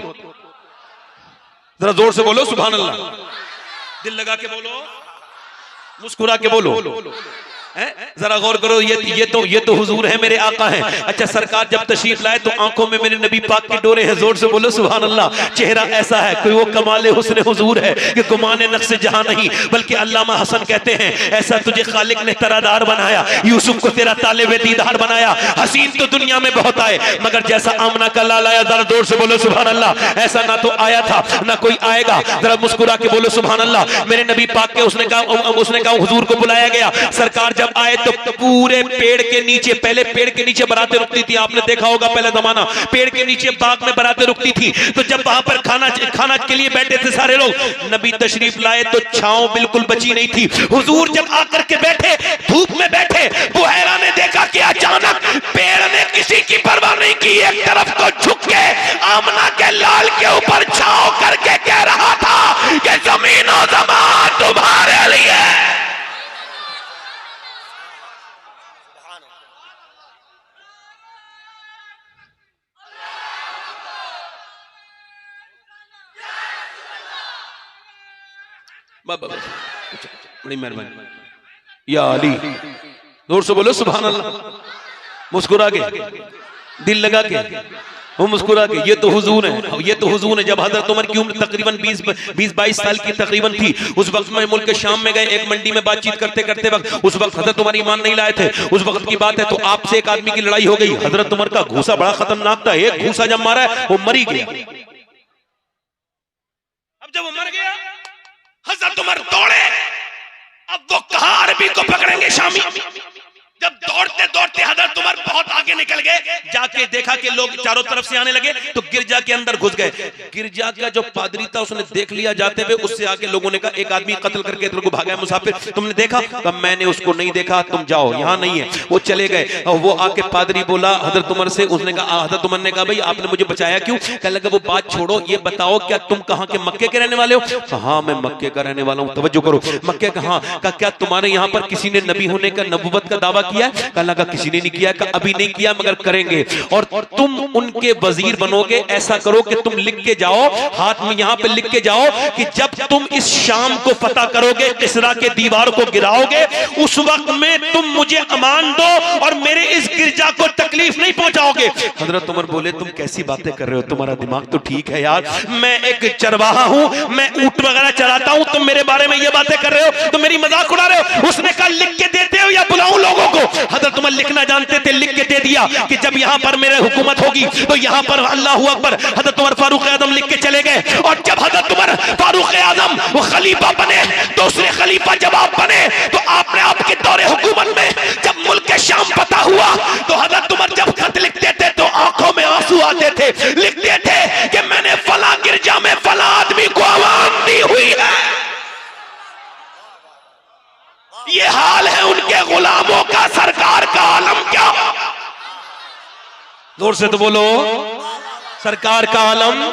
जरा जोर से बोलो सुभान अल्लाह, दिल लगा के बोलो, मुस्कुरा के बोलो। जरा गौर करो, ये तो हुजूर है, मेरे आका हैं। अच्छा, सरकार जब तशरीफ लाए तो आंखों में मेरे नबी पाक की डोरे हैं। जोर से बोलो सुभान अल्लाह। चेहरा ऐसा है, कोई वो कमाले हुस्न हुजूर है कि गुमाने नक्श जहां नहीं, बल्कि अल्लामा हसन कहते हैं, ऐसा तुझे खालिक ने तरादार बनाया, यूसुफ को तेरा तालिबे दीदार बनाया। हसीन तो दुनिया में बहुत आए, मगर जैसा आमना का लाल आया, जरा जोर से बोलो सुभान अल्लाह, ऐसा ना तो आया था ना कोई आएगा। जरा मुस्कुरा के बोलो सुभान अल्लाह। मेरे नबी पाक के उसने कहा हुजूर को बुलाया गया। सरकार जब आए तो पूरे पेड़ के नीचे, पहले पेड़ के नीचे बारातें रुकती थी, आपने देखा होगा पहले जमाना, पेड़ के नीचे बाग में बारातें रुकती थी। तो जब वहां पर खाना के लिए बैठे थे सारे लोग, नबी तशरीफ लाए तो छांव बिल्कुल बची नहीं थी। हुजूर जब आकर के बैठे, धूप में बैठे, बुहैरा ने देखा कि अचानक पेड़ ने किसी की परवाह नहीं की, एक तरफ को झुक के आमना के लाल के ऊपर छांव करके कह रहा था कि जमीन और ज़मान तुम्हारे लिए। बड़ी मेहरबानी या अली, जोर से बोलो सुभान अल्लाह। मुस्कुरा के, दिल लगा के, वो मुस्कुरा के, ये तो हुजूर है, ये तो हुजूर है। जब हजरत उमर की उम्र तकरीबन 20-22 साल की तकरीबन थी, उस वक्त में मुल्क शाम में गए, एक मंडी में बातचीत करते करते वक्त, उस वक्त हजरत उमर ईमान नहीं लाए थे, उस वक्त की बात है। तो आपसे एक आदमी की लड़ाई हो गई। हजरत उमर का घूसा बड़ा खतरनाक था, एक घूसा जब मारा है वो मर ही गया। अब जब वो मर गया, हजरत उमर दौड़े, अब वो कहां अरबी को पकड़ेंगे शामी। जब दौड़ते दौड़ते हजरत उमर बहुत आगे निकल गए, जाके देखा कि लोग चारों तरफ से आने लगे, तो गिरजा के अंदर घुस गए। गिरजा का जो पादरी था उसने देख लिया जाते हुए, उससे आके लोगों ने कहा एक आदमी कत्ल करके इधर को भागा है मुसाफिर, तुमने देखा? कहा मैंने उसको नहीं देखा, तुम जाओ, यहाँ नहीं है। वो चले गए और वो आके पादरी बोला हजरत उमर से, उसने कहा, हजरत उमर ने कहा भाई आपने मुझे बचाया क्यों? कहने लगा वो बात छोड़ो, ये बताओ क्या तुम कहाँ के, मक्के के रहने वाले हो? हाँ मैं मक्के का रहने वाला हूँ। तवज्जो करो, मक्के का? हाँ। कहा क्या तुम्हारे यहाँ पर किसी ने नबी होने का, नबुवत का दावा किया? कहने लगा किसी ने नहीं किया। कहा अभी नहीं किया मगर करेंगे, और तुम उनके वजीर बनोगे। ऐसा करो कि तुम लिख के जाओ, हाथ में यहाँ पे लिख के जाओ कि जब तुम इस शाम को फतह करोगे, किसरा के दीवार को गिराओगे, उस वक्त में तुम मुझे अमान दो और मेरे इस गिरजा को तकलीफ नहीं पहुंचाओगे। हजरत उमर बोले तुम कैसी बातें कर रहे हो, तुम्हारा दिमाग तो ठीक है यार, मैं एक चरवाहा हूं, मैं ऊंट वगैरह चराता हूं, तुम मेरे बारे में ये बातें कर रहे हो, तुम मेरी मजाक उड़ा रहे हो। उसने कहा लिख के देते हो या बुलाऊं लोगों को हजरत उमर लिखना जानते थे, लिख के दे दिया कि जब यहाँ पर मेरे हुकूमत होगी तो यहाँ पर अल्लाह अकबर। हजरत उमर फारूक आजम लिख के चले गए, और जब हजरत उमर फारूक आजम वो खलीफा बने, दूसरे खलीफा जब आप बने, तो आपने आपके दौरे हुकूमत में जब मुल्क के शाम पता हुआ तो हजरत उमर जब खत लिखते थे तो आंखों में आंसू आते थे। लिखते थे कि मैंने फला गिरजा में फला आदमी को आवाम दी हुई है। ये हाल है उनके गुलामों का, सरकार का आलम क्या? जोर से तो बोलो, सरकार का आलम,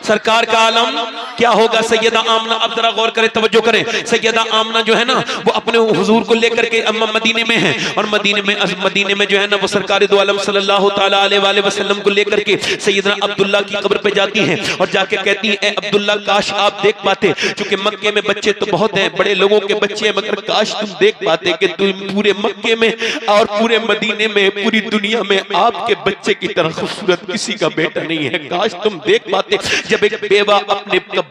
सरकार का आलम क्या होगा। सैयदा आमना, अब जरा गौर करें, तवज्जो करें। सैयदा आमना जो है ना वो अपने हुजूर को लेकर के मदीने में है, और मदीने में जो है ना वो सरकार दो आलम सल्लल्लाहु ताला अलैहि वसल्लम को लेकर के सैयदना अब्दुल्ला की कब्र पे जाती हैं, और जाके कहती हैं, ए अब्दुल्ला काश आप देख पाते, क्योंकि मक्के में बच्चे तो बहुत हैं, बड़े लोगों के बच्चे हैं, मगर काश तुम देख पाते कि तुम पूरे मक्के में और पूरे मदीने में, पूरी दुनिया में आपके बच्चे की तरह खूबसूरत किसी का बेटा नहीं है। काश तुम देख पाते। जब एक बेवा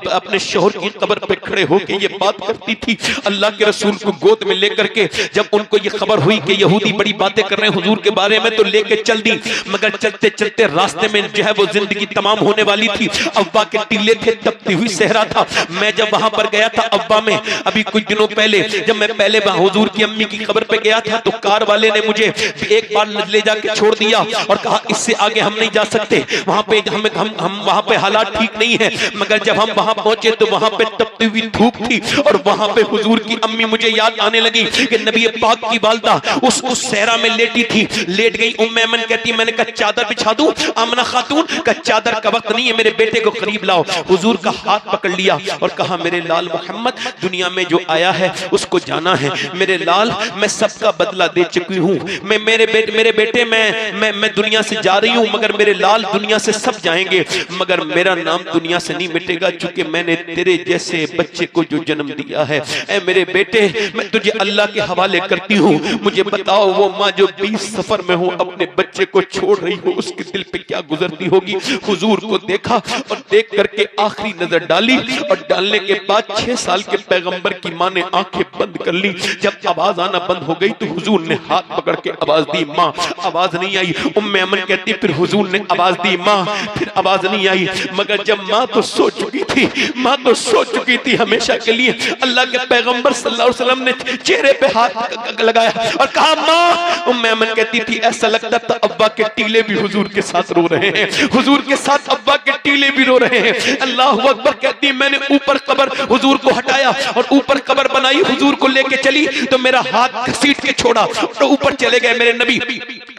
अपने शोहर की कब्र पे खड़े होके ये बात करती थी, अल्लाह के रसूल को गोद में लेकर के, जब उनको ये खबर हुई कि यहूदी बड़ी बातें कर रहे हैं हुजूर के बारे में, तो लेके चल दी। मगर चलते चलते रास्ते में जो है वो जिंदगी तमाम होने वाली थी। अब्बा के टीले थे, तपती हुई सहरा था। मैं जब वहां पर गया था अब्बा में, अभी कुछ दिनों पहले, जब मैं पहले हुजूर की अम्मी की कब्र पे गया था, तो कार वाले ने मुझे एक बार ले जाके छोड़ दिया और कहा इससे आगे हम नहीं जा सकते, वहां पे हम वहां पे हालात ठीक नहीं है। मगर जब हम वहां पहुंचे तो वहां पे तपती हुई धूप थी, और वहां पे हुजूर की अम्मी, मुझे याद आने लगी कि नबी पाक की वालिदा उस सहरा में लेटी थी। लेट गई। उम्मे ऐमन कहती, मैंने कहा चादर बिछा दूं? आमना खातून का चादर का वक्त नहीं है, मेरे बेटे को करीब लाओ। हुजूर का हाथ पकड़ लिया और कहा, मेरे लाल मोहम्मद, दुनिया में जो आया है उसको जाना है। मेरे लाल, मैं सबका बदला दे चुकी हूँ। मेरे बेटे मैं दुनिया से जा रही हूँ, मगर मेरे लाल दुनिया से सब जाएंगे, मगर मेरा नाम दुनिया से नहीं मिटेगा, चूंकि मैंने तेरे जैसे बच्चे को जो जन्म दिया है। ऐ मेरे बेटे, मैं तुझे अल्लाह के हवाले करती हूँ। मुझे बताओ, वो माँ जो 20 सफर में हो अपने बच्चे को छोड़ रही हो, उसके दिल पे क्या गुजरती होगी। हुजूर को देखा और देख करके आखिरी नजर डाली, और डालने के बाद 6 साल के पैगंबर की माँ ने आंखें बंद कर ली। जब आवाज आना बंद हो गई तो हुजूर ने हाथ पकड़ के आवाज दी, माँ। आवाज नहीं आई। उम्मे ऐमन कहती, फिर हुजूर ने आवाज दी, माँ। फिर आवाज नहीं आई। मगर जब माँ तो सो चुकी थी, माँ तो सो चुकी थी हमेशा के लिए। अल्लाह के पैगंबर सल्लल्लाहु अलैहि वसल्लम ने चेहरे पे हाथ लगाया और कहा, माँ। उम्मे ऐमन कहती थी, ऐसा लगता था अब्बा के टीले भी हुजूर के साथ रो रहे हैं, हुजूर के साथ अब्बा के टीले भी रो रहे हैं। अल्लाह अकबर कहती, मैंने ऊपर कब्र हुजूर को हटाया और ऊपर कब्र बनाई, हुजूर को लेके चली तो मेरा हाथ घसीट के छोड़ा तो ऊपर चले गए मेरे नबी,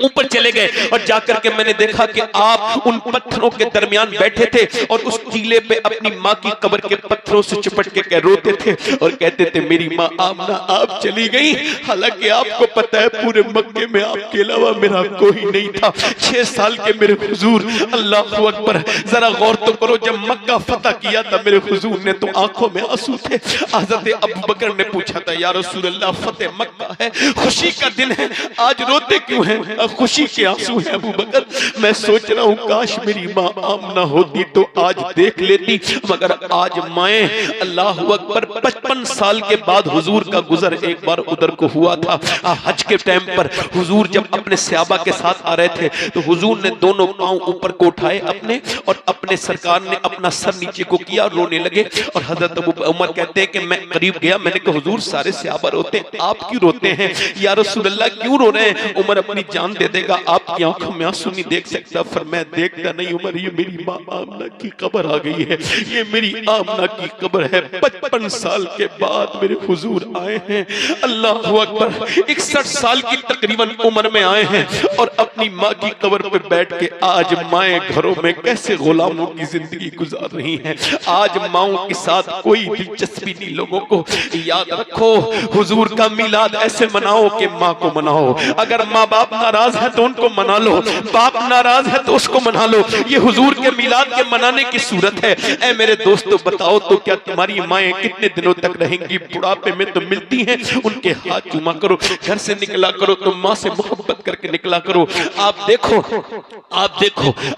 ऊपर चले गए। और जाकर के मैंने देखा कि आप उन पत्थरों के दरमियान बैठे थे और उस टीले पे अपनी माँ की कब्र के पत्थरों से चिपट के रोते थे और कहते थे, मेरी माँ आमना आप चली गई, हालांकि आपको पता है पूरे मक्के में आपके अलावा मेरा कोई नहीं था। 6 साल के मेरे हुजूर, अल्लाह अकबर, जरा गौर तो करो, जब मक्का फतह किया था मेरे हुजूर ने तो आंखों में आंसू थे। हज़रत अबू बकर ने पूछा था, या रसूल अल्लाह, फतेह मक्का है, खुशी का दिन है, आज रोते क्यों हैं? खुशी के आंसू हैं अबू बकर। मैं सोच रहा हूँ काश मेरी माँ आमना होती तो आज देख लेती, मगर आज माए, अल्लाह अकबर, 55 साल के बाद हुजूर का गुजर एक बार उधर को हुआ था। हज के टाइम पर हुजूर जब अपने सहाबा के साथ आ रहे थे तो हुजूर ने दोनों पांव ऊपर को उठाए अपने, और अपने सरकार ने अपना सर नीचे को किया, रोने लगे। और हजरत अबू उमर कहते हैं कि मैं करीब गया, मैंने कहा हुजूर सारे सहाबा रोते हैं, आप क्यों रोते हैं? या रसूल अल्लाह क्यों रो रहे हैं? उमर अपनी जान दे देगा, आपकी आंखों में आंसू नहीं देख सकता। फरमाया, देखता नहीं उमर, ये मेरी माँ आमना की कब्र आ गई है, ये मेरी आमना की कब्र है। 55 साल के बाद मेरे हुजूर आए हैं, अल्लाह अकबर, 61 साल की तकरीबन उम्र में आए हैं और अपनी माँ की कब्र पे बैठ के आज माएं घरों में कैसे गुलामों की जिंदगी गुजार रही हैं। आज माओं के साथ कोई दिलचस्पी नहीं लोगों को। याद रखो, हुजूर का मिलाद ऐसे मनाओ कि माँ को मनाओ। अगर माँ बाप नाराज है तो उनको मना लो, बाप नाराज है तो उसको मना लो। ये हुजूर के मिलाद के मनाने की सूरत है। ऐ मेरे दोस्तों बताओ तो क्या तुम्हारी माएँ कितने दिनों तक रहेंगी? बुढ़ापे में तो मिलती हैं, उनके हाथ चूमा करो, घर से निकला करो तो माँ से मोहब्बत करके निकला करो। आप देखो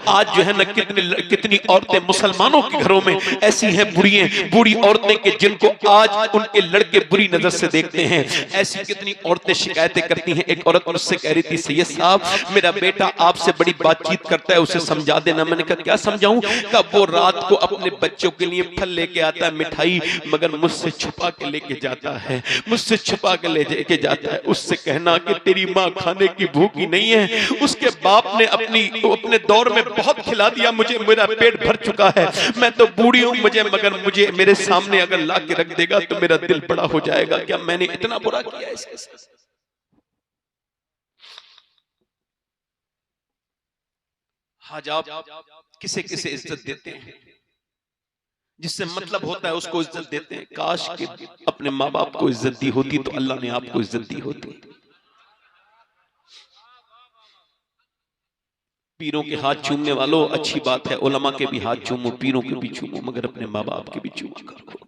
आज जो है ना कितनी औरतें मुसलमानों के घरों में ऐसी हैं बूढ़ी औरतें के जिनको आज उनके लड़के बुरी नजर से देखते हैं। ऐसी कितनी औरतें शिकायतें करती हैं। एक औरत मुझसे कह रही थी, सैयद साहब मेरा बेटा आपसे बड़ी बातचीत करता है, उसे समझा देना। मैंने कहा क्या समझाऊं? कब वो रात को अपने बच्चों के लिए फल लेके आता है, मिठाई, मगर मुझसे छुपा के लेके जाता है, मुझसे छुपा के लेके जाता है। उससे कहना कि तेरी माँ खाने की भूखी नहीं है, उसके बाप ने अपने दौर में बहुत खिला दिया मुझे, मेरा पेट भर चुका है, मैं तो बूढ़ी हूं, मुझे मेरे सामने अगर ला के रख देगा तो मेरा दिल बड़ा हो जाएगा। क्या मैंने इतना बुरा किया है? आज आप किसे किसे इज्जत देते हैं? जिससे मतलब होता है उसको इज्जत देते हैं। काश कि अपने माँ बाप को इज्जत दी होती तो अल्लाह ने आपको इज्जत दी होती। पीरों के हाथ चूमने वालों, अच्छी बात है, उलमा के भी हाथ चूमो, पीरों के भी चूमो, मगर अपने माँ बाप के भी चूमा करो।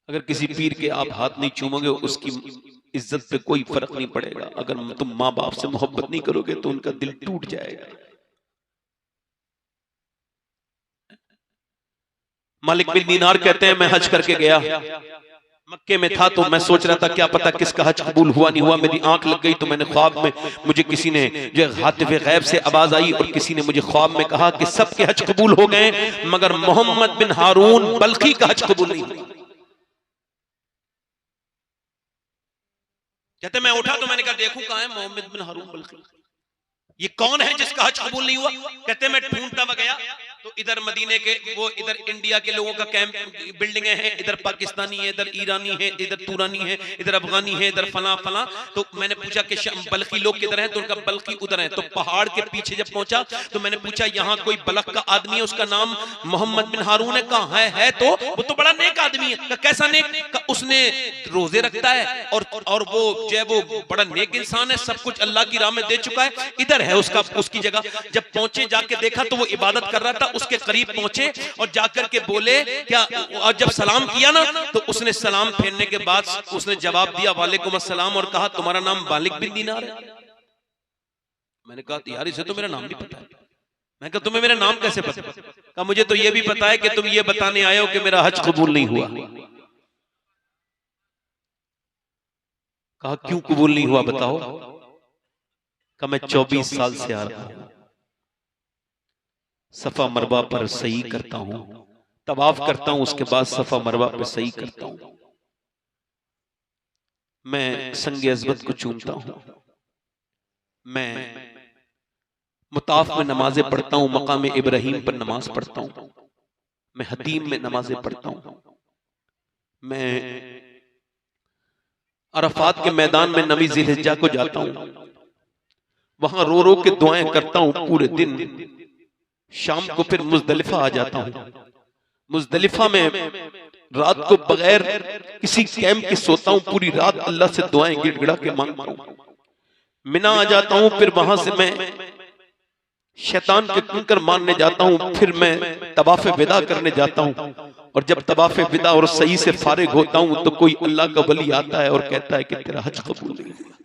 अगर किसी पीर के आप हाथ नहीं चूमोगे उसकी इज्जत पे कोई फर्क नहीं पड़ेगा। अगर तुम माँ बाप से मोहब्बत नहीं करोगे तो उनका दिल टूट जाएगा। मालिक बिन दीनार कहते हैं, मैं हज करके गया, मक्के में था, तो मैं सोच रहा था क्या पता किसका हज कबूल हुआ नहीं हुआ। मेरी आंख लग गई तो मैंने ख्वाब में, मुझे किसी ने जो हातिफ़े गैब से आवाज आई और किसी ने मुझे ख्वाब में कहा कि सबके हज कबूल हो गए मगर मोहम्मद बिन हारून बल्खी का हज कबूल नहीं हुआ। कहते मैं उठा तो मैंने कहा देखूं कहां है मोहम्मद बिन हारून बल्खी, ये कौन है जिसका हज कबूल नहीं हुआ? कहते मैं ढूंढता गया तो इधर मदीने के वो इधर इंडिया के लोगों का कैंप बिल्डिंगें हैं, इधर पाकिस्तानी है, इधर ईरानी है, इधर तुरानी है, इधर अफगानी है, इधर फला फला। तो मैंने पूछा कि बल्खी लोग किधर हैं? तो उनका बल्खी उधर है। तो पहाड़ के पीछे जब पहुंचा तो मैंने पूछा यहाँ कोई बलख का आदमी है, उसका नाम मोहम्मद बिन हारून है? कहा है तो वो तो बड़ा नेक आदमी है। कैसा नेक? उसने रोजे रखता है और वो जो है वो बड़ा नेक इंसान है, सब कुछ अल्लाह की राह में दे चुका है। इधर है उसकी जगह। जब पहुंचे जाके देखा तो वो इबादत कर रहा था। उसके करीब पहुंचे और जाकर के बोले क्या, और जब सलाम किया ना तो उसने सलाम फेरने के बाद उसने जवाब दिया वालेकुम अस्सलाम और कहा तुम्हारा नाम मालिक बिन दीनार है? मैंने कहा यार इसे तो मेरा नाम भी पता है। मैं कहा तुम्हें मेरा नाम कैसे पता? कहा मुझे तो ये भी पता है कि तुम ये बताने आए हो कि मेरा हज कबूल नहीं हुआ। कहा क्यों कबूल नहीं हुआ बताओ? कहा मैं 24 साल से आ रहा हूं, सफा मरवा पर सही करता हूं, तवाफ करता हूं, उसके बाद सफा मरवा पर सही करता हूं, मैं संगे अज़मत को चूमता हूं, मैं मुताफ में नमाजें पढ़ता हूं, मकाम इब्राहिम पर नमाज पढ़ता हूं, मैं हतीम में नमाजें पढ़ता हूं, मैं अरफात के मैदान में नवी ज़िलहिज्जा को जाता हूं, वहां रो रो के दुआएं करता हूं पूरे दिन। शाम को फिर मुज़दलिफा आ जाता हूं, मुज़दलिफा में रात को बगैर किसी कैंप के सोता हूं, पूरी रात अल्लाह से दुआएं गिड़गिड़ा के मांगता हूं। मिना आ जाता हूं, फिर वहां से मैं शैतान के कंकर मारने जाता हूं, फिर मैं तवाफ़े विदा करने जाता हूं। और जब तवाफ़े विदा और सही से फारिग होता हूं तो कोई अल्लाह का वली आता है और कहता है कि तेरा हज कबूल नहीं हुआ।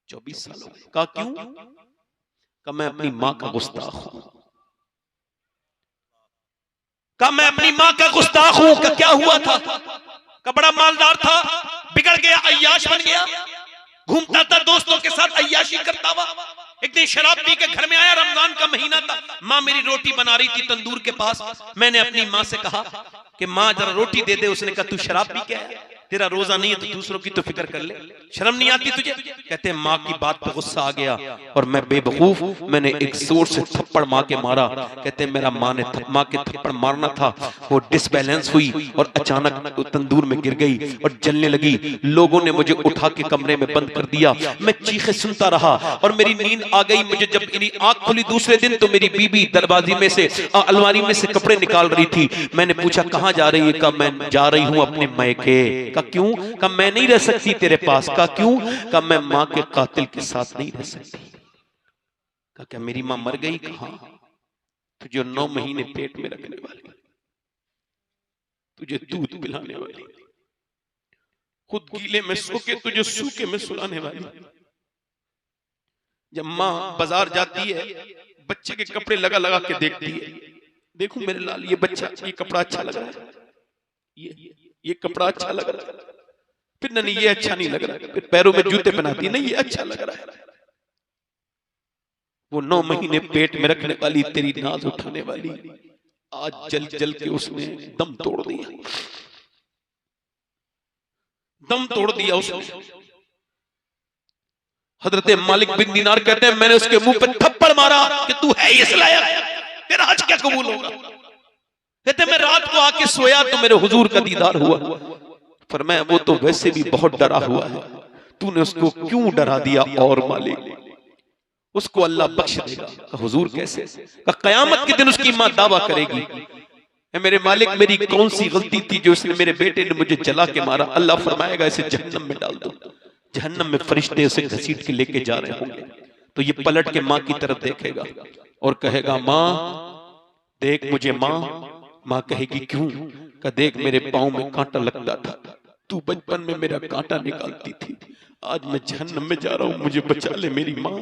24 साल हो गए। कहा क्यों? कहा मैं अपनी माँ का गुस्ताख हूं। कहा मैं अपनी माँ का गुस्ताख हूं। का क्या हुआ था? का बड़ा मालदार था, बिगड़ गया, अय्याश बन गया, घूमता था दोस्तों के साथ, अय्याशी करता हुआ। एक दिन शराब पी के घर में आया, रमजान का महीना था, माँ मेरी रोटी बना रही थी तंदूर के पास। मैंने अपनी माँ से कहा कि माँ जरा रोटी दे दे। उसने कहा तू शराब पी के आया, तेरा रोजा नहीं है तो दूसरों की तो फिक्र कर ले, शर्म नहीं आती तुझे? कहते माँ की बात पर गुस्सा आ गया और मैं बेवकूफ, मैंने एक जोर से थप्पड़ माँ के मारा। कहते मेरा माँ के थप्पड़ मारना था, वो डिसबैलेंस हुई और अचानक तंदूर में गिर गई और जलने लगी। लोगों ने मुझे उठा के कमरे में बंद कर दिया, मैं चीखे सुनता रहा और मेरी नींद आ गई। मुझे जब मेरी आंख खुली दूसरे दिन तो मेरी बीबी दरवाजे में से अलमारी में से कपड़े निकाल रही थी। मैंने पूछा कहाँ जा रही है? कहा मैं जा रही हूँ अपने मायके। का क्यों? का मैं नहीं रह सकती तेरे पास। का क्यों? का मैं माँ के कातिल के साथ नहीं रह सकती। का क्या मेरी माँ मर गई? कहा तुझे 9 महीने पेट में रखने वाली, तुझे दूध पिलाने वाली, खुद गीले में सो के तुझे सूखे में सुलाने वाली। जब माँ बाजार जाती है, बच्चे के कपड़े लगा लगा के देखती है, देखो मेरे लाल ये बच्चा, ये कपड़ा अच्छा लग रहा है, ये कपड़ा अच्छा लग रहा है, फिर नहीं ये अच्छा नहीं लग रहा है, फिर पैरों में जूते पहनाती, नहीं ये अच्छा लग रहा है। वो 9 महीने पेट में रखने वाली, तेरी नाज उठाने वाली, आज जल जल के उसने दम तोड़ दिया, दम तोड़ दिया उसने। हजरत मालिक बिन दीनार कहते हैं मैंने उसके मुंह पे थप्पड़ मारा कि तू है इस लायक, तेरा आज क्या कबूल होगा। कहते मैं रात को आके सोया तो मेरे हुजूर का दीदार हुआ, फरमाया वो तो वैसे भी बहुत डरा हुआ है, तूने उसको क्यों डरा दिया। और मालिक उसको अल्लाह बख्श देगा। हुजूर कैसे? कयामत के दिन उसकी मां दावा करेगी, मेरे मालिक मेरी कौन सी गलती थी जो इसने मेरे बेटे ने मुझे जला के मारा। अल्लाह फरमाएगा इसे जहन्नम में डाल दो। जहन्नम में फरिश्ते उसे घसीट के लेके जा रहे होंगे, तो ये पलट के माँ की तरफ देखेगा और कहेगा माँ देख मुझे माँ। माँ कहेगी क्यों? का देख मेरे पाँव में कांटा लगता था, तू बचपन में मेरा कांटा निकालती थी, आज मैं जहन्नम में जा रहा हूँ, मुझे बचा ले मेरी माँ।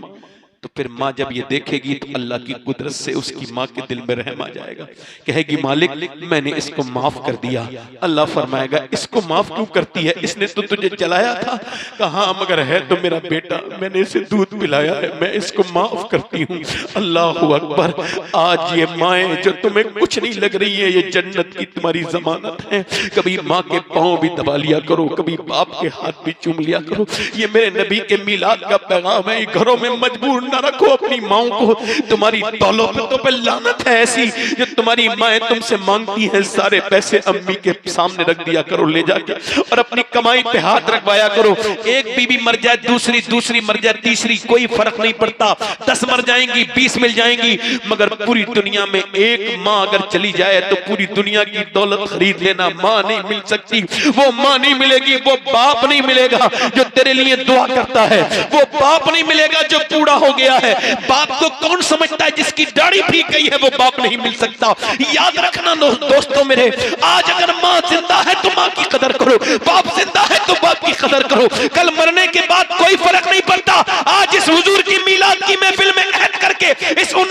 तो फिर माँ जब ये देखेगी तो अल्लाह की कुदरत से उसकी माँ के दिल में रहम आ जाएगा, कहेगी मालिक मैंने इसको माफ कर दिया। अल्लाह फरमाएगा इसको माफ क्यों करती है, इसने तो तुझे जलाया था। कहा मगर है तो मेरा बेटा, मैंने इसे दूध पिलाया है, मैं इसको माफ करती हूँ। अल्लाह अकबर। आज ये माएँ जो तुम्हें कुछ नहीं लग रही है, ये जन्नत की तुम्हारी जमानत है। कभी माँ के पाँव भी दबा लिया करो, कभी बाप के हाथ भी चूम लिया करो। ये मेरे नबी के मिलाद का पैगाम है। घरों में मजबूर न रखो अपनी माओं को, तुम्हारी दौलतों पे लानत है ऐसी जो तुम्हारी माएं तुमसे मांगती हैं। सारे पैसे अम्मी के सामने रख दिया करो ले जाके, और अपनी कमाई पे हाथ रखवाया करो। एक बीवी मर जाए, दूसरी मर जाए, तीसरी, कोई फर्क नहीं पड़ता। 10 मर जाएंगी, 20 मिल जाएंगी, मगर पूरी दुनिया में एक माँ अगर चली जाए तो पूरी दुनिया की दौलत खरीद लेना। माँ नहीं मिल सकती, वो माँ नहीं मिलेगी, वो बाप नहीं मिलेगा जो तेरे लिए दुआ करता है, वो बाप नहीं मिलेगा जो बूढ़ा हो गया है। बाप को कौन समझता है? जिसकी दाढ़ी भीग गई है वो बाप नहीं मिल सकता। याद रखना दोस्तों मेरे, आज अगर माँ जिंदा है तो माँ की कदर करो, बाप जिंदा है तो बाप की कदर करो। कल मरने के बाद कोई फर्क नहीं पड़ता। आज इस हुजूर की मिलाद की महफिल में अहद करके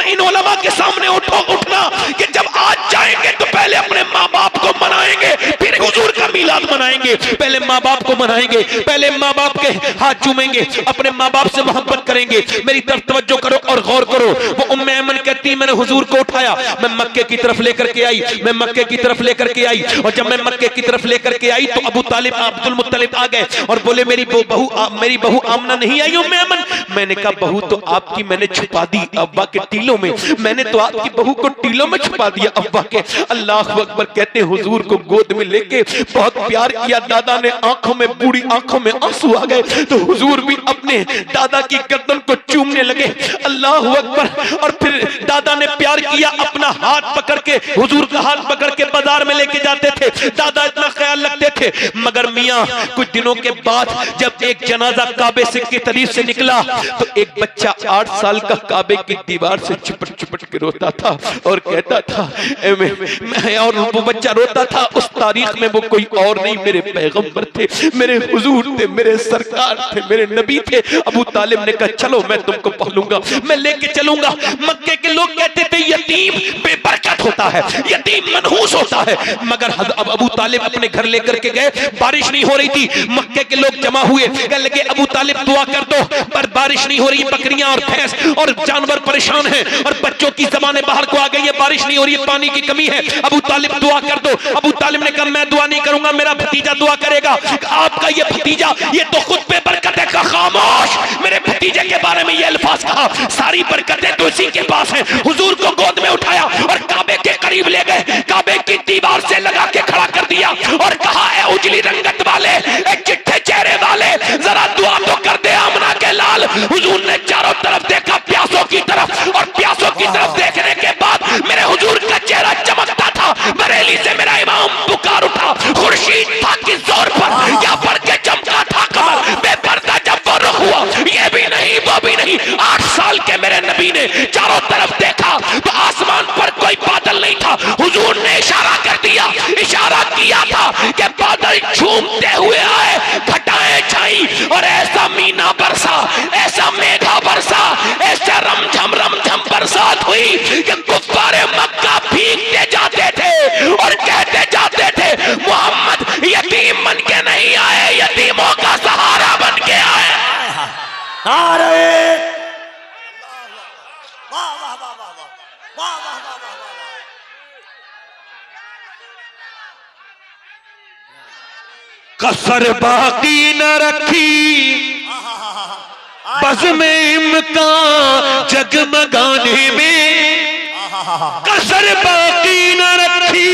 इन उलमा के सामने उठना कि जब आज जाएंगे तो पहले अपने माँ बाप को मनाएंगे, फिर हुजूर का मिलाद मनाएंगे। पहले माँ बाप को मनाएंगे, पहले माँ बाप के हाथ चूमेंगे, अपने माँ बाप से मोहब्बत करेंगे। मेरी तरफ तवज्जो करो और गौर करो। वो उम्मे ऐमन कहती मैंने हुजूर को उठाया, मैं मक्के की तरफ लेकर के आई, मैं मक्के की तरफ लेकर के आई, और जब मैं मक्के की तरफ लेकर के आई तो अबू तालिब अब्दुल मुत्तलिब आ गए और बोले मेरी बहू आमना नहीं आई उम्मे ऐमन। मैंने कहा बहू तो आपकी मैंने छुपा दी अब्बा के टीलों में, मैंने तो आपकी बहू को टीलों में छुपा दिया अब्बा के। अल्लाह अकबर। कहते हुजूर को गोद में लेके बहुत प्यार किया। दादा ने आंखों में, बूढ़ी आंखों में आंसू आ गए तो हुजूर भी अपने दादा की गर्दन को चूमने लगे। अल्लाह अकबर। और फिर दादा ने प्यार किया, अपना हाथ पकड़ के, हुजूर का हाथ पकड़ के बाजार में लेके जाते थे। दादा इतना ख्याल रखते थे। मगर मियां कुछ दिनों के बाद जब एक जनाजा काबे से की तरफ से निकला तो एक बच्चा 8 साल का काबे की दीवार से चिपट के रोता था और कहता था और वो बच्चा रोता था। उस तारीख में वो कोई और नहीं, मेरे पैगंबर थे, मेरे हुजूर थे, मेरे सरकार थे, मेरे नबी थे। अबू तालिब ने कहा चलो मैं तुमको पहलूंगा, मैं लेके चलूंगा। मक्के के लोग कहते थे यतीम बेबरकत होता है, यतीम मनहूस होता है। मगर अब अबू तालिब अपने घर लेकर के गए, बारिश नहीं हो रही थी। मक्के के लोग जमा हुए, कहने लगे अबू तालिब दुआ कर दो, पर बारिश नहीं हो रही। बकरियां और भैंस और जानवर परेशान हैं और बच्चों की ज़बानें बाहर को आ गई है, बारिश नहीं हो रही है, पानी की कमी है। अबू तालिब दुआ कर दो। अबू तालिब ने कहा मैं दुआ नहीं करूंगा, मेरा भतीजा दुआ करेगा। आपका ये भतीजा ये तो खुद बेबरकत है। खामोश, मेरे भतीजे के बारे में ये अल्फाज कहा, सारी बरकतें तो इसी के पास हैं। हुजूर को गोद में उठाया और काबे के करीब ले गए, काबे की दीवार से लगा के खड़ा कर दिया और कहा ए उजली रंगत वाले, ए चिट्ठे चेहरे वाले, जरा दुआ तो कर दे आमना के लाल। हुजूर ने चारों तरफ देखा प्यासों की तरफ, और प्यासों की तरफ देखने के बाद मेरे हुजूर का चेहरा चमकता था। बरेली से मेरा इमाम पुकार उठा, खुर्शीद था कि जोर पर या पढ़ के चमका था कमर बेपर्दा जब वो रुख हुआ। ये भी नहीं वो भी नहीं, 8 साल के मेरे नबी ने चारों तरफ देखा तो आसमान पर किया था कि बादल झूमते हुए आए, घटाएं छाई और ऐसा मीना बरसा, ऐसा मेघा बरसा, ऐसा रमझम बरसात हुई कि गुब्बारे मक्का भीगते जाते थे और कहते जाते थे मोहम्मद यतीम बन के नहीं आए, यतीमों का सहारा बन के आए। नारे कसर बाकी न रखी बज़्म इम्कान जगमगाने में, कसर बाकी न रखी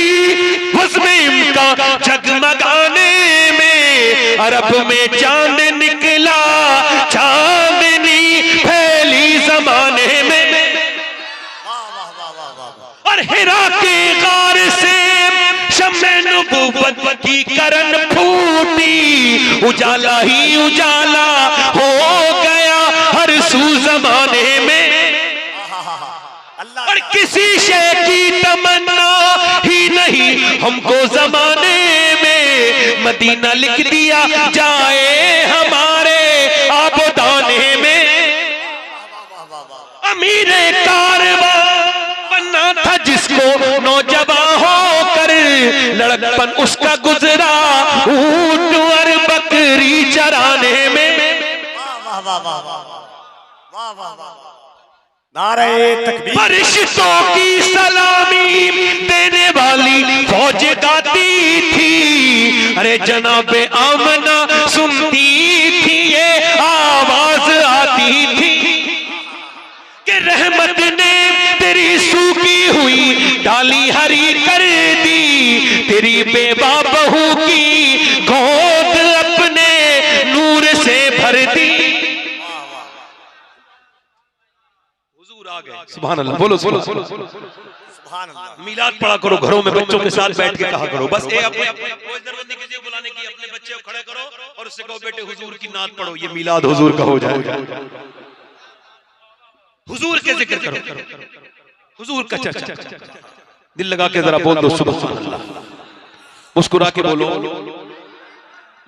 बज़्म इम्कान जगमगाने में। अरब में चांद निकला, चांदनी फैली जमाने में। और हिरा के गार से शम्मे नबुव्वत की करन फूटी, उजाला ही उजाला हो गया हर सू जमाने में। और किसी शे की तमन्ना ही नहीं हमको जमाने में, मदीना लिख दिया जाए हमारे आबोदाने में। अमीरे कारवां बनना था जिसको नौजवान होकर, लड़कपन उसका गुजरा ऊंट और बकरी चराने में। नारे तकबीर। फरिश्तों की सलामी देने वाली फौज गाती थी, अरे जनाबे आमना सुनती थी ये आवाज आती थी कि रहमत ने तेरी सूखी हुई डाली हरी कर दी, तेरी बेवा बहू की गोद अपने नूर से भर दी। हुजूर आ गए। सुभान अल्लाह, बोलो बोलो बोलो। सुभान अल्लाह। मिलाद पढ़ा करो घरों में, बच्चों के साथ बैठ के कहा करो। बस कोई जरूरत नहीं किसी को बुलाने की, अपने बच्चे को खड़े करो और उससे कहो बेटे हुजूर की नात पढ़ो, ये मिलाद हुजूर का हो जाएगा। हुजूर के जिक्र करो, हुजूर का चर्चा, दिल लगा के जरा बोल दो सुभान अल्लाह, मुस्कुरा के बोलो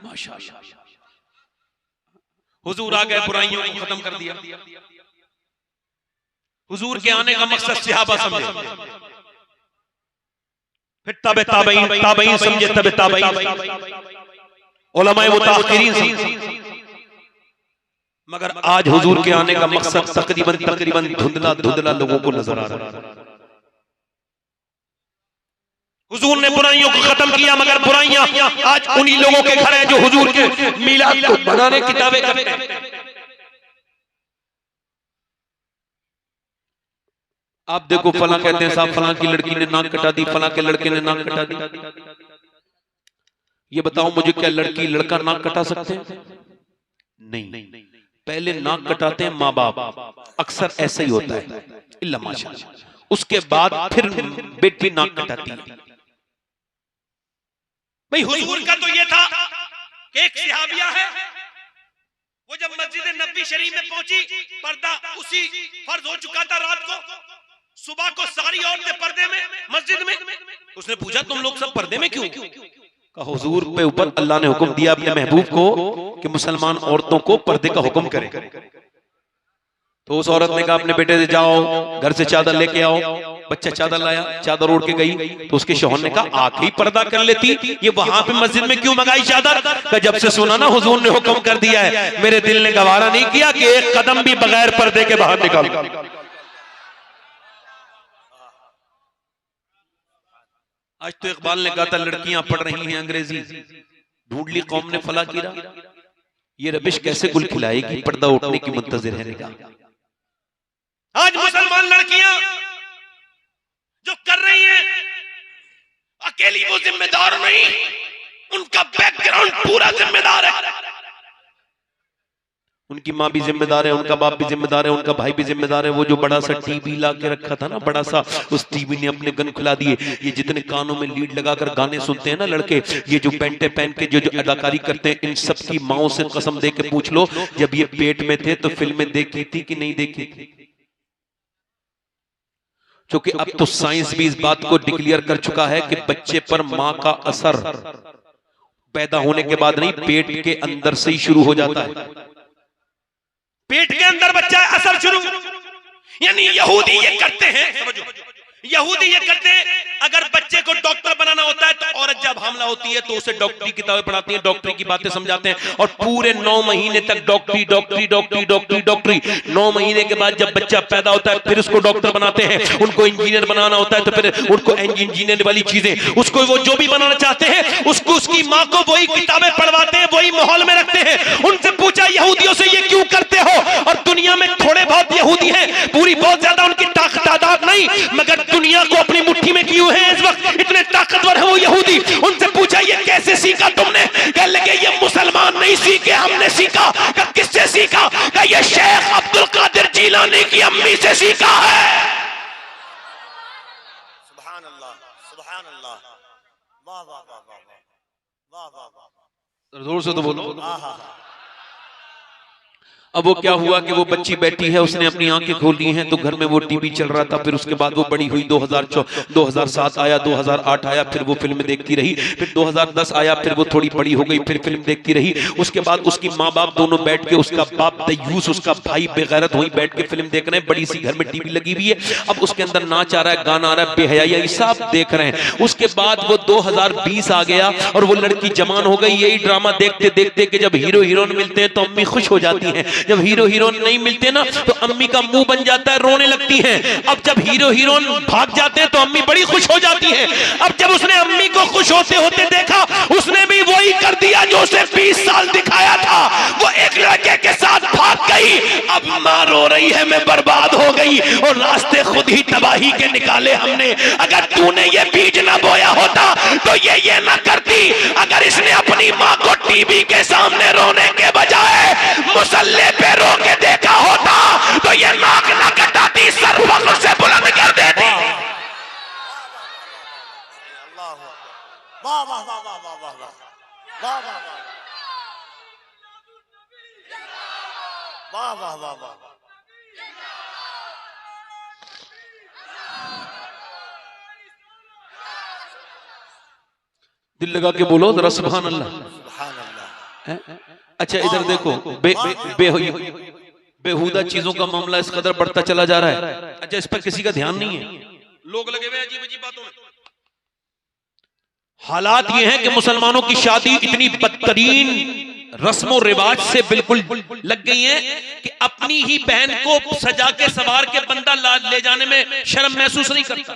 माशाअल्लाह। हुजूर आ गए, बुराइयों को खत्म कर दिया। हुजूर के आने का मकसद सहाबा समझे, फिर तबे ताबईन समझे, तबे ताबईन, उलमाए मुताअखिरीन समझे। मगर आज हुजूर के आने का मकसद तकरीबन धुंधला लोगों को नजर आ रहा है। हुजूर ने बुराइयों को खत्म किया, मगर बुराइयां आज उन्हीं लोगों के घर हैं जो हुजूर के मिलाद को बनाने की दावे करते हैं। आप देखो, फलां कहते हैं साहब फलां की लड़की ने नाक कटा दी, फलां के लड़के ने नाक कटा दी। ये बताओ मुझे, क्या लड़की लड़का नाक कटा सकते हैं? नहीं, पहले नाक कटाते हैं माँ बाप, अक्सर ऐसा ही होता है, इल्ला माशाअल्लाह। उसके बाद फिर बेटी नाक कटाती है। भाई हुजूर का तो ये था कि एक सहाबिया है, वो जब मस्जिद नबी शरीफ में पहुंची, पर्दा उसी फर्ज हो चुका था रात को, सुबह को सारी औरतें पर्दे में मस्जिद में। उसने पूछा तुम लोग सब पर्दे में क्यों? कहा हुजूर पे ऊपर अल्लाह ने हुक्म दिया अपने महबूब को कि मुसलमान औरतों को पर्दे का हुक्म करे। तो उस औरत ने कहा अपने बेटे से जाओ घर से चादर लेके आओ। बच्चा चादर लाया, चादर ओढ़ के गई तो उसके शौहर ने कहा आके ही पर्दा कर लेती, ये वहां पे मस्जिद में क्यों मंगाई चादर? का जब से सुना ना हुजूर ने हुक्म कर दिया है, मेरे दिल ने गवारा नहीं किया कि एक कदम भी बगैर पर्दे के बाहर निकाल। आज तो इकबाल ने कहा था लड़कियां पढ़ रही हैं अंग्रेजी, ढूंढ ली कौम ने फला कीरा, ये रबिश कैसे गुल खिलाएगी, पर्दा उठने की मुंतजिर है निगाह। आज मुसलमान लड़कियां जो कर रही हैं, अकेली वो जिम्मेदार नहीं, उनका बैकग्राउंड पूरा जिम्मेदार है। उनकी माँ भी जिम्मेदार है, उनका बाप भी जिम्मेदार है, उनका भाई भी जिम्मेदार है। वो जो बड़ा सा टीवी ला के रखा था ना, बड़ा सा, उस टीवी ने अपने गन खुला दिए। ये जितने कानों में लीड लगाकर गाने सुनते हैं ना लड़के, ये जो पैंटे पहन के जो अदाकारी करते हैं, इन सब की माओ से कसम दे के पूछ लो, जब ये पेट में थे तो फिल्में देखी थी कि नहीं देखी थी? क्योंकि अब तो साइंस भी इस बात को डिक्लेयर कर चुका है कि बच्चे पर मां का असर पैदा होने के बाद नहीं, पेट के अंदर से ही शुरू हो जाता है। पेट के अंदर बच्चा असर शुरू, यानी यहूदी ये करते हैं, समझो, यहूदी ये करते हैं, अगर बच्चे को डॉक्टर बनाना होता है तो औरत जब हमला होती है तो उसे डॉक्टरी किताबें पढ़ाती हैं, डॉक्टरी की बातें समझाते हैं, और पूरे 9 महीने तक डॉक्टरी डॉक्टरी डॉक्टरी डॉक्टरी डॉक्टरी। 9 महीने के बाद जब बच्चा पैदा होता है फिर उसको डॉक्टर बनाते हैं। उनको इंजीनियर बनाना होता है तो फिर उनको इंजीनियर वाली चीजें, उसको वो जो भी बनाना चाहते हैं उसको उसकी माँ को वही किताबें पढ़वाते हैं, वही माहौल में रखते हैं। उनसे पूछा यहूदियों से ये क्यों करते हो? और दुनिया में थोड़े बहुत यहूदी हैं, पूरी बहुत ज्यादा उनकी तादाद नहीं, मगर दुनिया को अपनी मुट्ठी में किए हैं इस वक्त, इतने ताकतवर है वो यहूदी। उनसे पूछा ये कैसे सीखा तुमने? कह लगे ये मुसलमान नहीं सीखे, हमने सीखा। कहा किससे सीखा? कहा ये शेख अब्दुल कादिर जीलानी की अम्मी से सीखा है। सुभान अल्लाह, सुभान अल्लाह, वाह वाह वाह वाह वाह वाह, जोर से तो बोलो। अब वो क्या हुआ कि वो बच्ची बैठी है, उसने अपनी आंखें खोली हैं तो घर में वो टीवी चल रहा था। फिर उसके बाद वो बड़ी हुई, 2007 आया, 2008 आया, फिर वो फिल्म देखती रही। फिर 2010 आया, फिर वो थोड़ी बड़ी हो गई, फिर फिल्म देखती रही। उसके बाद उसकी माँ बाप दोनों बैठ के, उसका बाप दयूस, उसका भाई बेगैरत, वहीं बैठ के फिल्म देख रहे हैं। बड़ी सी घर में टीवी लगी हुई है। अब उसके अंदर नाच आ रहा है, गाना आ रहा है, बेहयाई सब देख रहे हैं। उसके बाद वो 2020 आ गया और वो लड़की जवान हो गई। यही ड्रामा देखते देखते कि जब हीरो हीरोइन मिलते हैं तो अम्मी खुश हो जाती है, जब हीरो हीरोइन नहीं मिलते ना तो अम्मी का मुंह बन जाता है, रोने लगती हैं। अब जब हीरो हीरोइन भाग जाते हैं तो अम्मी बड़ी खुश हो जाती है। अब जब उसने अम्मी को खुश होते होते देखा, उसने भी वही कर दिया जो उसे 20 साल दिखाया था। वो एक लड़के के साथ भाग गई। अब मां रो रही है, मैं बर्बाद हो गई, और रास्ते खुद ही तबाही के निकाले हमने। अगर तूने ये बीज ना बोया होता तो ये ना करती। अगर इसने अपनी मां को टीवी के सामने रोने के बजाय मुसल्ले पे रो के देखा होता तो ये नाक ना कटाती, सर फख्र से बुलंद कर देती। वाह वाह वाह वाह वाह वाह वाह वाह वाह वाह वाह। दिल लगा के बोलो जरा सुभान अल्लाह। अच्छा इधर देखो, बेहुदा चीजों का मामला इस कदर बढ़ता चला जा रहा है। अच्छा इस पर किसी का ध्यान नहीं है, लोग लगे हुए अजीब अजीब बातों में। हालात ये हैं कि मुसलमानों की शादी इतनी बदतरीन रस्मों रिवाज से बिल्कुल लग गई है कि अपनी ही बहन को सजा के सवार के बंदा ले जाने में शर्म महसूस नहीं करता।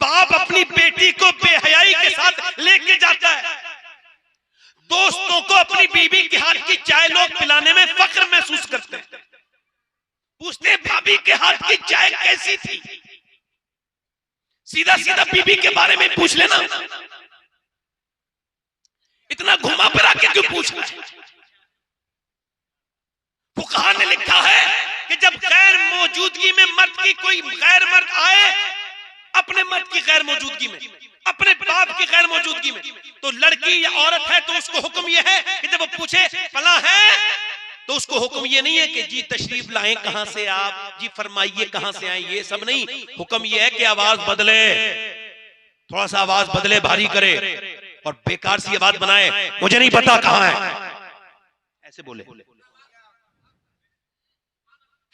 बाप अपनी बेटी को बेहयाई के साथ लेके जाता है। दोस्तों को अपनी बीबी के हाथ की चाय लोग पिलाने में फख्र महसूस करते हैं। पूछते हैं भाभी के हाथ की चाय कैसी थी? सीधा सीधा बीबी के बारे में पूछ लेना, इतना घुमा फिरा के क्यों पूछना है? फुकहा ने लिखा है कि जब गैर मौजूदगी में मर्द की कोई गैर मर्द आए, अपने मर्द की गैर मौजूदगी में, अपने बाप की गैर मौजूदगी में, तो लड़की या औरत है तो उसको हुक्म यह है कि जब वो पूछे फला है तो उसको हुक्म ये नहीं है कि जी तशरीफ लाएं कहां से आप, जी फरमाइए कहां से आए, ये सब नहीं। हुक्म ये है कि आवाज बदले, थोड़ा सा आवाज बदले, भारी करे और बेकार सी आवाज बनाए, मुझे नहीं पता कहां है, ऐसे बोले।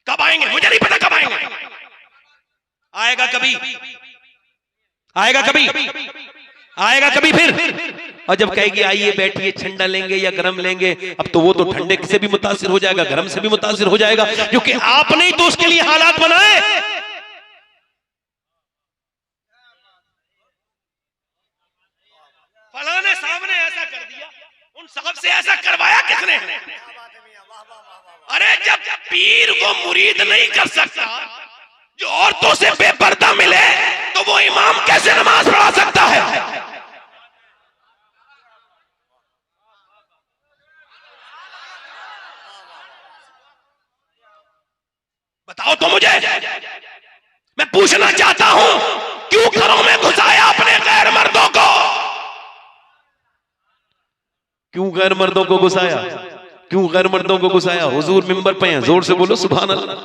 कब आएंगे? मुझे नहीं पता कब आएंगे। आएगा कभी, आएगा कभी, आएगा कभी फिर। और जब कहेगी आइए बैठिए, ठंडा लेंगे या गरम लेंगे, अब तो वो तो ठंडे से भी मुतासिर हो जाएगा, गरम से भी मुतासिर हो जाएगा, क्योंकि आपने ही तो उसके लिए हालात बनाए। फलाने साहब ने ऐसा कर दिया, उन साहब से ऐसा करवाया किसने? अरे जब पीर को मुरीद नहीं कर सकता, जो औरतों से बेपर्दा मिले, तो वो इमाम कैसे नमाज पढ़ा सकता है? बताओ तो मुझे, मैं पूछना चाहता हूं, क्यों घरों में घुसाया अपने गैर मर्दों को? क्यों गैर मर्दों को घुसाया? क्यों गैर मर्दों को घुसाया? हुजूर मिंबर पे हैं, जोर से बोलो सुभान अल्लाह।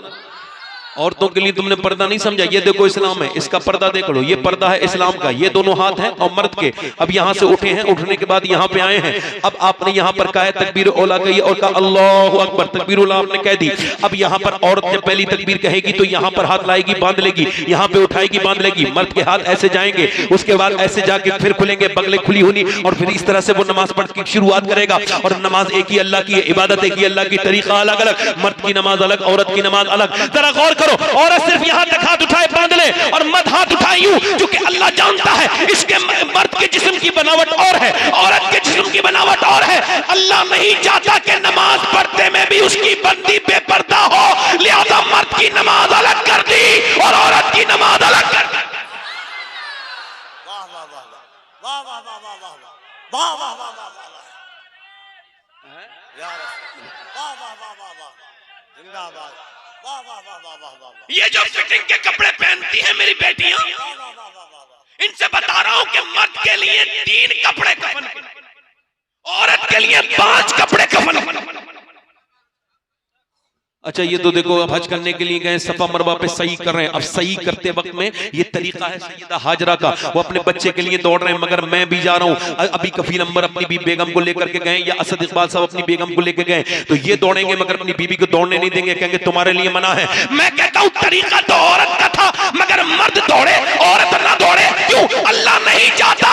औरतों के लिए तुमने पर्दा नहीं समझा, ये देखो इस्लाम है, इसका पर्दा देख लो, ये पर्दा है इस्लाम का, ये दोनों हाथ हैं और मर्द के। अब यहाँ से उठे हैं, उठने के बाद यहाँ पे आए हैं, अब आपने यहाँ पर कहा है तकबीर औला कही और कहा अल्लाहु अकबर, तकबीर औला आपने कह दी। अब यहाँ पर औरत जब पहली तकबीर कहेगी तो यहाँ पर हाथ लाएगी, बांध लेगी, यहाँ पे उठाएगी, बांध लेगी, मर्द के हाथ ऐसे जाएंगे, उसके बाद ऐसे जाके फिर खुलेंगे, बगले खुली होनी, और फिर इस तरह से वो नमाज पढ़ की शुरुआत करेगा। और नमाज एक ही अल्लाह की है, इबादत एक ही अल्लाह की, तरीका अलग अलग, मर्द की नमाज अलग, औरत की नमाज अलग। जरा गौर करो, औरत सिर्फ यहाँ तक हाथ उठाए बांध ले और मर्द हाथ उठाए यूं, क्योंकि अल्लाह जानता है इसके मर्द के जिस्म की बनावट और है, औरत के जिस्म की बनावट और है। अल्लाह नहीं चाहता कि नमाज पढ़ते में भी उसकी बंदी बेपर्दा हो, लिहाजा मर्द की नमाज अलग कर दी और औरत की नमाज अलग कर दी। वाह वाह वाह वाह वाह वाह वाह वाह वाह वाह वाह वाह वाह या रसूल, वाह वाह वाह वाह वाह, जिंदाबाद, वाह वाह वाह वाह वाह वाह। ये जो फिटिंग के कपड़े पहनती हैं मेरी बेटियां, इनसे बता रहा हूं कि मर्द के लिए 3 कपड़े कफन, औरत के लिए 5 कपड़े कफन। अच्छा ये तो देखो, अब हज करने के लिए गए, सफा मरवा पे सही कर रहे हैं, अब सही करते वक्त में ये तरीका है सैयदा हाजरा का, वो अपने बच्चे के लिए दौड़ रहे हैं, मगर मैं भी जा रहा हूँ। अभी कफील अंबर अपनी भी बेगम को लेकर के गए, या असद इकबाल साहब अपनी बेगम को लेकर गए, तो ये दौड़ेंगे मगर अपनी बीबी को दौड़ने नहीं देंगे, कहेंगे तुम्हारे लिए मना है। मैं कहता हूँ तरीका तो औरत का था, मगर मर्द दौड़े औरत ना दौड़े, क्यों? अल्लाह नहीं चाहता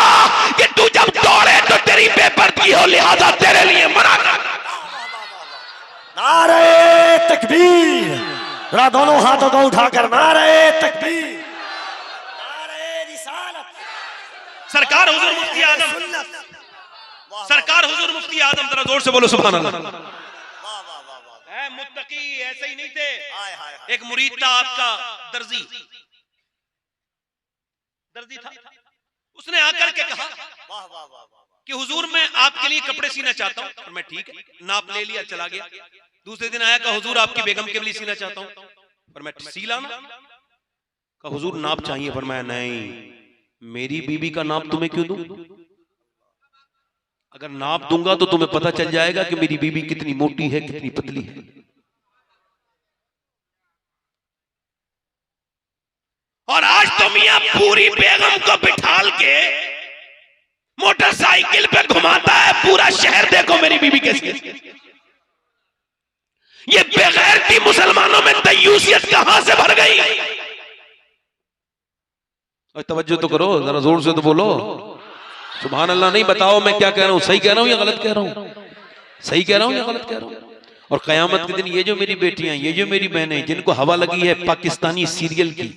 कि तू जब दौड़े तो तेरी बेपर्दगी हो, लिहाजा तेरे लिए मना कर। नारे तकबीर, जरा दोनों हाथों को उठाकर नारे तकबीर, नारे रिसालत। सरकार हुजूर मुफ्ती आजम, सरकार हुजूर मुफ्ती आजम, जरा जोर से बोलो सुभान अल्लाह। है मुत्तकी ऐसे ही नहीं थे। एक मुरीद था आपका, दर्जी था, उसने आकर के कहा कि हुजूर मैं आपके लिए कपड़े सीना चाहता हूं, और मैं ठीक है, नाप ले लिया, चला गया। दूसरे दिन आया, कहा हुजूर आपकी बेगम के लिए सीना चाहता हूं, पर मैं सीला ना, कहा हुजूर नाप चाहिए, पर मैं नहीं, मेरी बीबी का नाप तुम्हें क्यों दूं? अगर नाप दूंगा तो तुम्हें पता चल जाएगा कि मेरी बीबी कितनी मोटी है, कितनी पतली है। और आज तो मियां पूरी बेगम को बिठाल के मोटरसाइकिल पे घुमाता है पूरा शहर, देखो मेरी बीबी कैसी है। ये बेगैरती मुसलमानों में दयूसियत कहां से भर गई? और तवज्जो तो करो, जरा जोर से तो बोलो सुभान अल्लाह। नहीं बताओ मैं क्या कह रहा हूं, सही कह रहा हूं या गलत कह रहा हूं? सही कह रहा हूं या गलत कह रहा हूं? और कयामत के दिन ये जो मेरी बेटियां, ये जो मेरी बहनें, जिनको हवा लगी है पाकिस्तानी सीरियल की,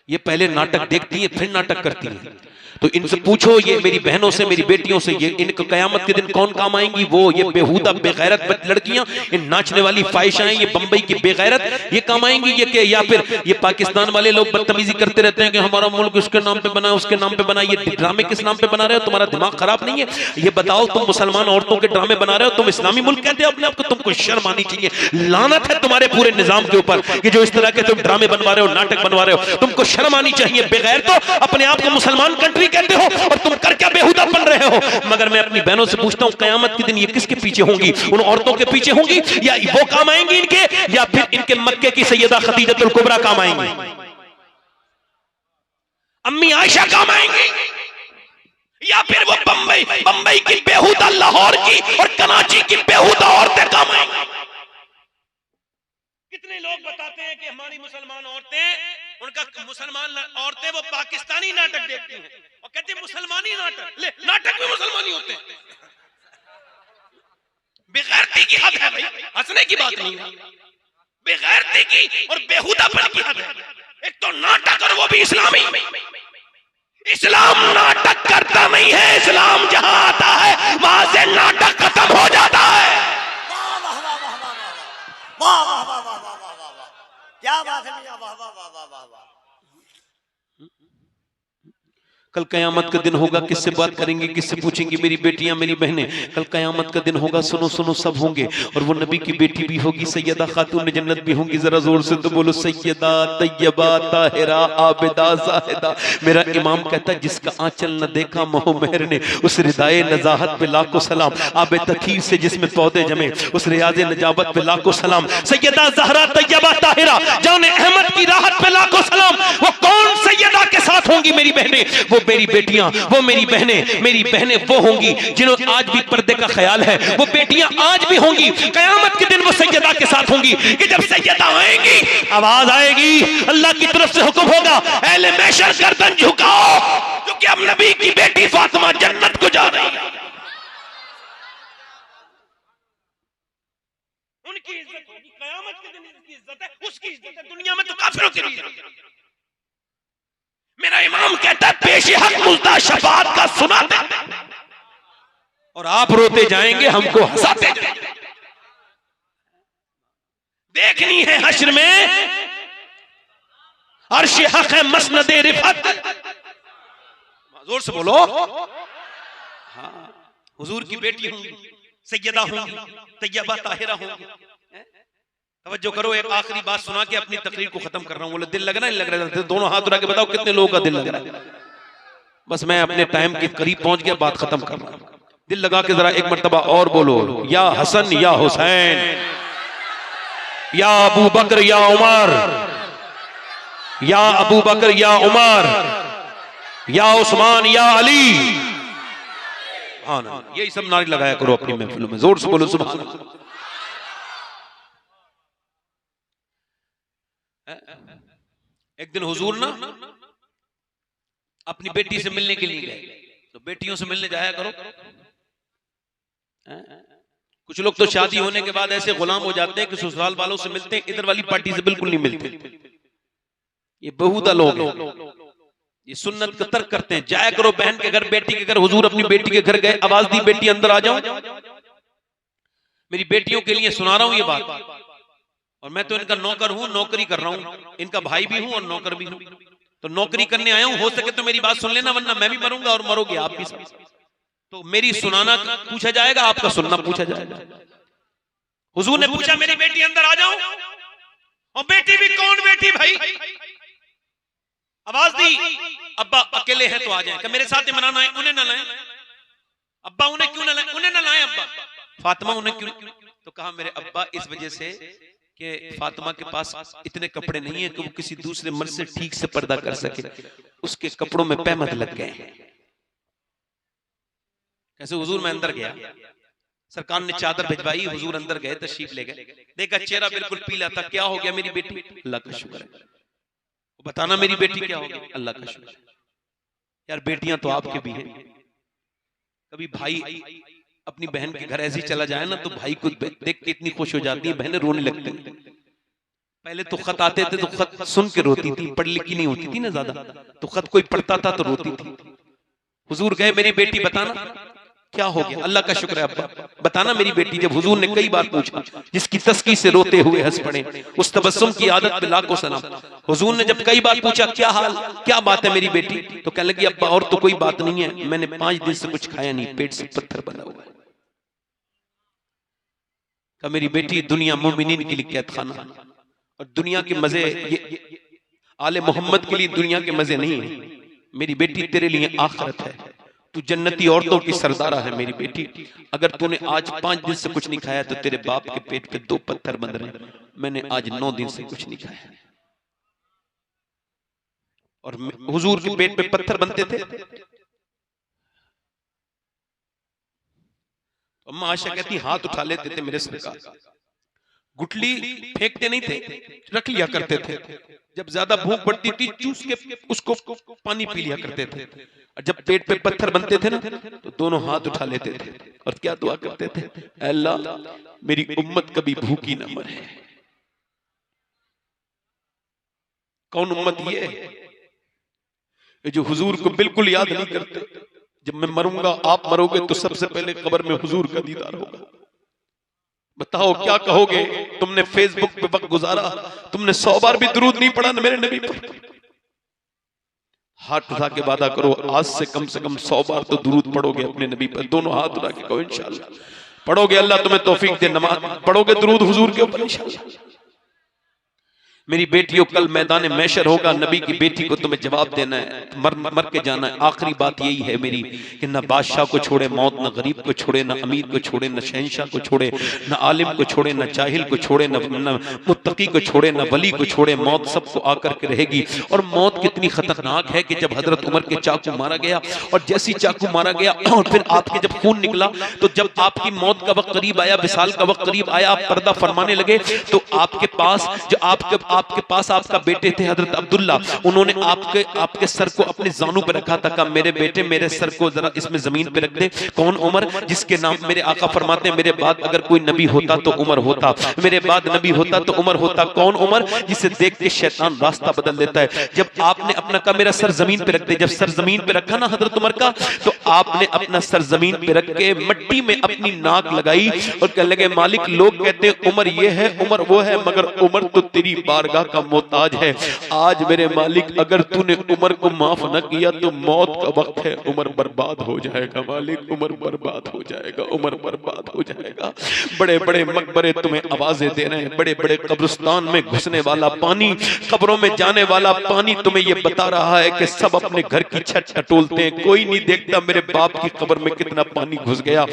ये पहले नाटक देखती हैं फिर नाटक करती हैं, तो इनसे पूछो, ये मेरी बहनों से, मेरी बेटियों से, ये इनको कयामत के दिन कौन काम आएंगी? वो ये बेहुदा बेगैरत लड़कियां, इन नाचने वाली फाहिशाएं, ये बंबई की बेगैरत, ये काम आएंगी ये के? या फिर ये पाकिस्तान वाले लोग बदतमीजी करते रहते हैं कि हमारा मुल्क उसके नाम पे बना, उसके नाम पे बना। ये ड्रामे किस नाम पे बना रहे हो? तुम्हारा दिमाग खराब नहीं है? ये बताओ, तुम मुसलमान औरतों के ड्रामे बना रहे हो, तुम इस्लामी मुल्क कहते हो अपने आप को? तुमको शर्म आनी चाहिए। लानत है तुम्हारे पूरे निजाम के ऊपर कि जो इस तरह के तुम ड्रामे बनवा रहे हो, नाटक बनवा रहे हो। तुमको शर्म आनी चाहिए। बेगैर तो अपने आप को मुसलमान कंट्री कहते हो और तुम कर क्या बेहुदा बन रहे हो? मगर मैं अपनी बहनों से पूछता हूं, कयामत के दिन ये किसके पीछे होंगी? उन औरतों के पीछे होंगी, या वो काम आएंगी इनके, या फिर इनके मक्के की सैयदा खदीजतुल कुबरा काम आएंगी, अम्मी आयशा काम आएंगी, या फिर वो बंबई की बेहुदा, लाहौर की और कराची की बेहुदा औरतें काम आएंगी? कितने लोग बताते हैं कि हमारी मुसलमान औरतें, उनका मुसलमान औरतें वो पाकिस्तानी नाटक देखती हैं और कहते हैं मुसलमानी नाटक। ले, नाटक में मुसलमानी होते हैं। बेगैरती की हद है भाई, हंसने की बात नहीं है, बेगैरती की और बेहुदापन की हद है। एक तो नाटक, और वो भी इस्लामी। इस्लाम नाटक करता नहीं है, इस्लाम जहां आता है वहां से नाटक खत्म हो जाता है। वाह वाह वाह वाह वाह वाह वाह वाह, क्या बात है मियां, वाह वाह वाह वाह वाह वाह। कल कयामत का दिन होगा, किससे बात करेंगे, किससे पूछेंगे, मेरी बेटियां मेरी बहनें। कल कयामत का दिन होगा, सुनो सुनो सब होंगे, और वो नबी की बेटी भी होगी, सैयदा खातून जन्नत भी होंगी। जरा जोर से तो बोलो, सैयदा तैयबा ताहिरा आबिदा जाहिदा। मेरा इमाम कहता है, जिसका आंचल न देखा मोह मेहर ने, उस रिदाए नजाहत पे लाखों सलाम। आबे तखीर से जिसमें पौधे जमे, उस रियाज़े नजाबत पे लाखों सलाम। सैयदा ज़हरा तैयबा ताहिरा जाने अहमद की राहत पे लाखों सलाम। वो कौन सैयदा के साथ होंगी मेरी बहनें, वो मेरी बेटियां, वो मेरी बहनें वो होंगी जिन्होंने आज भी पर्दे का ख्याल है। वो बेटियां आज भी होंगी, कयामत के दिन वो सैयदा के साथ होंगी कि जब सैयदा आएंगी, आवाज आएगी, अल्लाह की तरफ से हुक्म होगा, अहले महशर गर्दन झुकाओ, क्योंकि अब नबी की बेटी फातिमा जन्नत को जा रही है। उनकी इज्जत होगी, कयामत के दिन इसकी इज्जत है, उसकी इज्जत है दुनिया में तो काफिरों के लिए। मेरा इमाम कहता है, पेश हक मुल्ता शफात का सुनाते और आप रोते जाएंगे, हमको हंसाते जाएंगे। देखनी है हश्र में अर्श हक है मसनद रिफत। जोर से बोलो। हाँ, हुजूर की बेटी होंगी, सैयदा होंगी, तैयबा ताहिरा होंगी। तवज्जो करो, एक आखिरी बात सुना के अपनी तकरीर को खत्म कर रहा हूं। बोले दिल लग रहा है, नहीं लग रहा है? दोनों हाथ उठा के बताओ कितने लोगों का दिल लग रहा है। बस मैं अपने टाइम के करीब पहुंच गया, बात खत्म कर रहा हूं। दिल लगा के जरा एक मर्तबा और बोलो, या हसन या हुसैन, या अबू बकर या उमर, या अबू बकर या उमर, या उस्मान या अली। हाँ, यही सब नारे लगाया करो अपनी महफिलों में, जोर से बोलो सुभान अल्लाह। एक दिन हुजूर ना अपनी बेटी से मिलने के लिए गए, तो बेटियों से मिलने जाया करो। कुछ लोग तो शादी होने के बाद ऐसे गुलाम हो जाते हैं कि ससुराल वालों से मिलते हैं, इधर वाली पार्टी से बिल्कुल नहीं मिलते। ये बहुधा लोग हैं, ये सुन्नत का तर्क करते हैं। जाया करो बहन के घर, बेटी के घर। हुजूर अपनी बेटी के घर गए, आवाज दी, बेटी अंदर आ जाओ। मेरी बेटियों के लिए सुना रहा हूं ये बात, और मैं तो इनका नौकर हूं, नौकरी कर रहा हूं, इनका भाई भी हूं और नौकर भी हूं। तो नौकरी करने आया हूं, हो सके तो मेरी बात सुन लेना, वरना मैं भी मरूंगा और मरोगे आप भी। तो मेरी सुनाना पूछा जाएगा, आपका सुनना पूछा जाएगा। हुजूर ने पूछा, मेरी बेटी अंदर आ जाओ। और बेटी भी कौन बेटी भाई? आवाज दी, अब्बा अकेले हैं तो आ जाए। मेरे साथ इमरान आए, उन्हें ना लाए। अब्बा उन्हें क्यों ना लाए? उन्हें ना लाए अब्बा। फातिमा उन्हें क्यों? तो कहा मेरे अब्बा इस वजह से कि फातिमा के पास इतने कपड़े नहीं है कि वो किसी दूसरे मर्द से ठीक से पर्दा कर सके, उसके कपड़ों में पैमद लग गए हैं। कैसे? हुजूर मैं अंदर गया, सरकार ने चादर भिजवाई, हुजूर अंदर गए, तशरीफ ले गए, देखा चेहरा बिल्कुल पीला था। क्या हो गया मेरी बेटी? अल्लाह का शुक्र है। बताना मेरी बेटी क्या हो गया? अल्लाह का शुक्र। यार बेटियां तो आपके भी हैं। कभी भाई अपनी बहन के घर ऐसे ही चला जाए ना, तो भाई को देख के इतनी खुश हो जाती है, बहनें रोने लगती हैं। पहले तो खत आते थे तो खत सुन के रोती थी, पढ़ लिखी नहीं होती थी ना ज्यादा, तो खत कोई पढ़ता था तो रोती थी। हुजूर गए, मेरी बेटी बताना क्या हो गया? अल्लाह का शुक्र है अब्बा, बताना मेरी बेटी। जब हुजूर ने कई बार पूछा, जिसकी तस्की से रोते हुए हंस पड़े, उस तबस्सुम की आदत पे लाखों सलाम। हुजूर ने जब कई बार पूछा, क्या हाल, क्या बात है मेरी बेटी, तो कहने लगी, अब्बा और तो कोई बात नहीं है, मैंने 5 दिन से कुछ खाया नहीं, पेट से पत्थर बना हुआ है। का मेरी बेटी दुनिया मोमिनीन के लिए कैद खाना, और दुनिया के मजे ये आले मोहम्मद के लिए दुनिया के मजे नहीं है। मेरी बेटी तेरे लिए आखिरत है, तू जन्नती औरतों की सरदारा है मेरी बेटी। अगर तूने आज 5 दिन से कुछ नहीं खाया तो तेरे बाप के पेट पे 2 पत्थर बंध रहे। मैंने आज 9 दिन से कुछ नहीं खाया, और हुजूर के पेट पे पत्थर बनते थे। अम्मा आयशा कहती हाथ उठा लेते थे मेरे सरकार, गुठली फेंकते नहीं थे, रख लिया करते थे। जब ज्यादा भूख बढ़ती थी चूस के उसको पानी पी लिया करते थे। और जब पेट पे पत्थर बनते थे ना, तो दोनों हाथ उठा लेते थे और क्या दुआ करते थे, अल्लाह मेरी उम्मत कभी भूखी न मरे। कौन उम्मत ये जो हुजूर को बिल्कुल याद नहीं करते। जब मैं मरूंगा, आप मरोगे, तो सबसे पहले कब्र में हुजूर का दीदार होगा। बताओ क्या कहोगे? तुमने फेसबुक पे वक्त गुजारा, तुमने 100 बार भी दुरूद नहीं पढ़ा मेरे नबी पर। हाथ उठा के वादा करो, आज से कम 100 बार तो दुरूद पढ़ोगे अपने नबी पर। दोनों हाथ उठा के कहो इंशाअल्लाह पढ़ोगे, अल्लाह तुम्हें तौफीक दे, नमाज पढ़ोगे दुरूद हुजूर के ऊपर इंशाअल्लाह। मेरी बेटियों, कल मैदान मैशर होगा, नबी की बेटी को तुम्हें जवाब देना है, मर के जाना है। आखिरी बात यही है मेरी कि न बादशाह को छोड़े मौत, न गरीब को छोड़े, न अमीर को छोड़े, न शहंशाह को छोड़े, न आलिम को छोड़े, न जाहिल को छोड़े, न मुत्तकी को छोड़े, न वली को छोड़े। मौत सबको आकर के रहेगी। और मौत कितनी खतरनाक है कि जब हजरत उमर के चाकू मारा गया, और जैसी चाकू मारा गया और फिर आपके जब खून निकला, तो जब आपकी मौत का वक्त करीब आया, विसाल का वक्त करीब आया, आप पर्दा फरमाने लगे, तो आपके पास जो आपके पास आपका बेटे थे हजरत अब्दुल्ला, उन्होंने आपके सर को अपने जानू पे रखा था। कहा मेरे बेटे, मेरे सर को जरा इसमें जमीन पे रख दे। कौन? उमर, जिसके नाम मेरे आका फरमाते हैं मेरे बाद अगर कोई नबी होता तो उमर होता, मेरे बाद नबी होता तो उमर होता। कौन? उमर, जिसे देख के शैतान रास्ता बदल देता है। जब आपने अपना कहा मेरा सर जमीन पे रख दे, जब सर जमीन पे रखा ना हजरत उमर का, तो आपने अपना सर जमीन पे रख के मिट्टी में अपनी नाक लगाई और कहने लगे मालिक, लोग कहते हैं उमर ये है, उमर वो है, मगर उमर तो तेरी बारगाह का मोहताज है। आज मेरे मालिक, अगर तूने उमर को माफ न किया तो मौत का वक्त है, उमर बर्बाद हो जाएगा मालिक, उमर बर्बाद हो जाएगा, उमर बर्बाद हो जाएगा। बड़े बड़े मकबरे तुम्हें आवाजें दे रहे हैं, बड़े बड़े कब्रिस्तान में घुसने वाला पानी, कब्रों में जाने वाला पानी तुम्हें ये बता रहा है कि सब अपने घर की छत टटोलते हैं, कोई नहीं देखता मेरे बाप की कब्र में कितना पानी घुस गया,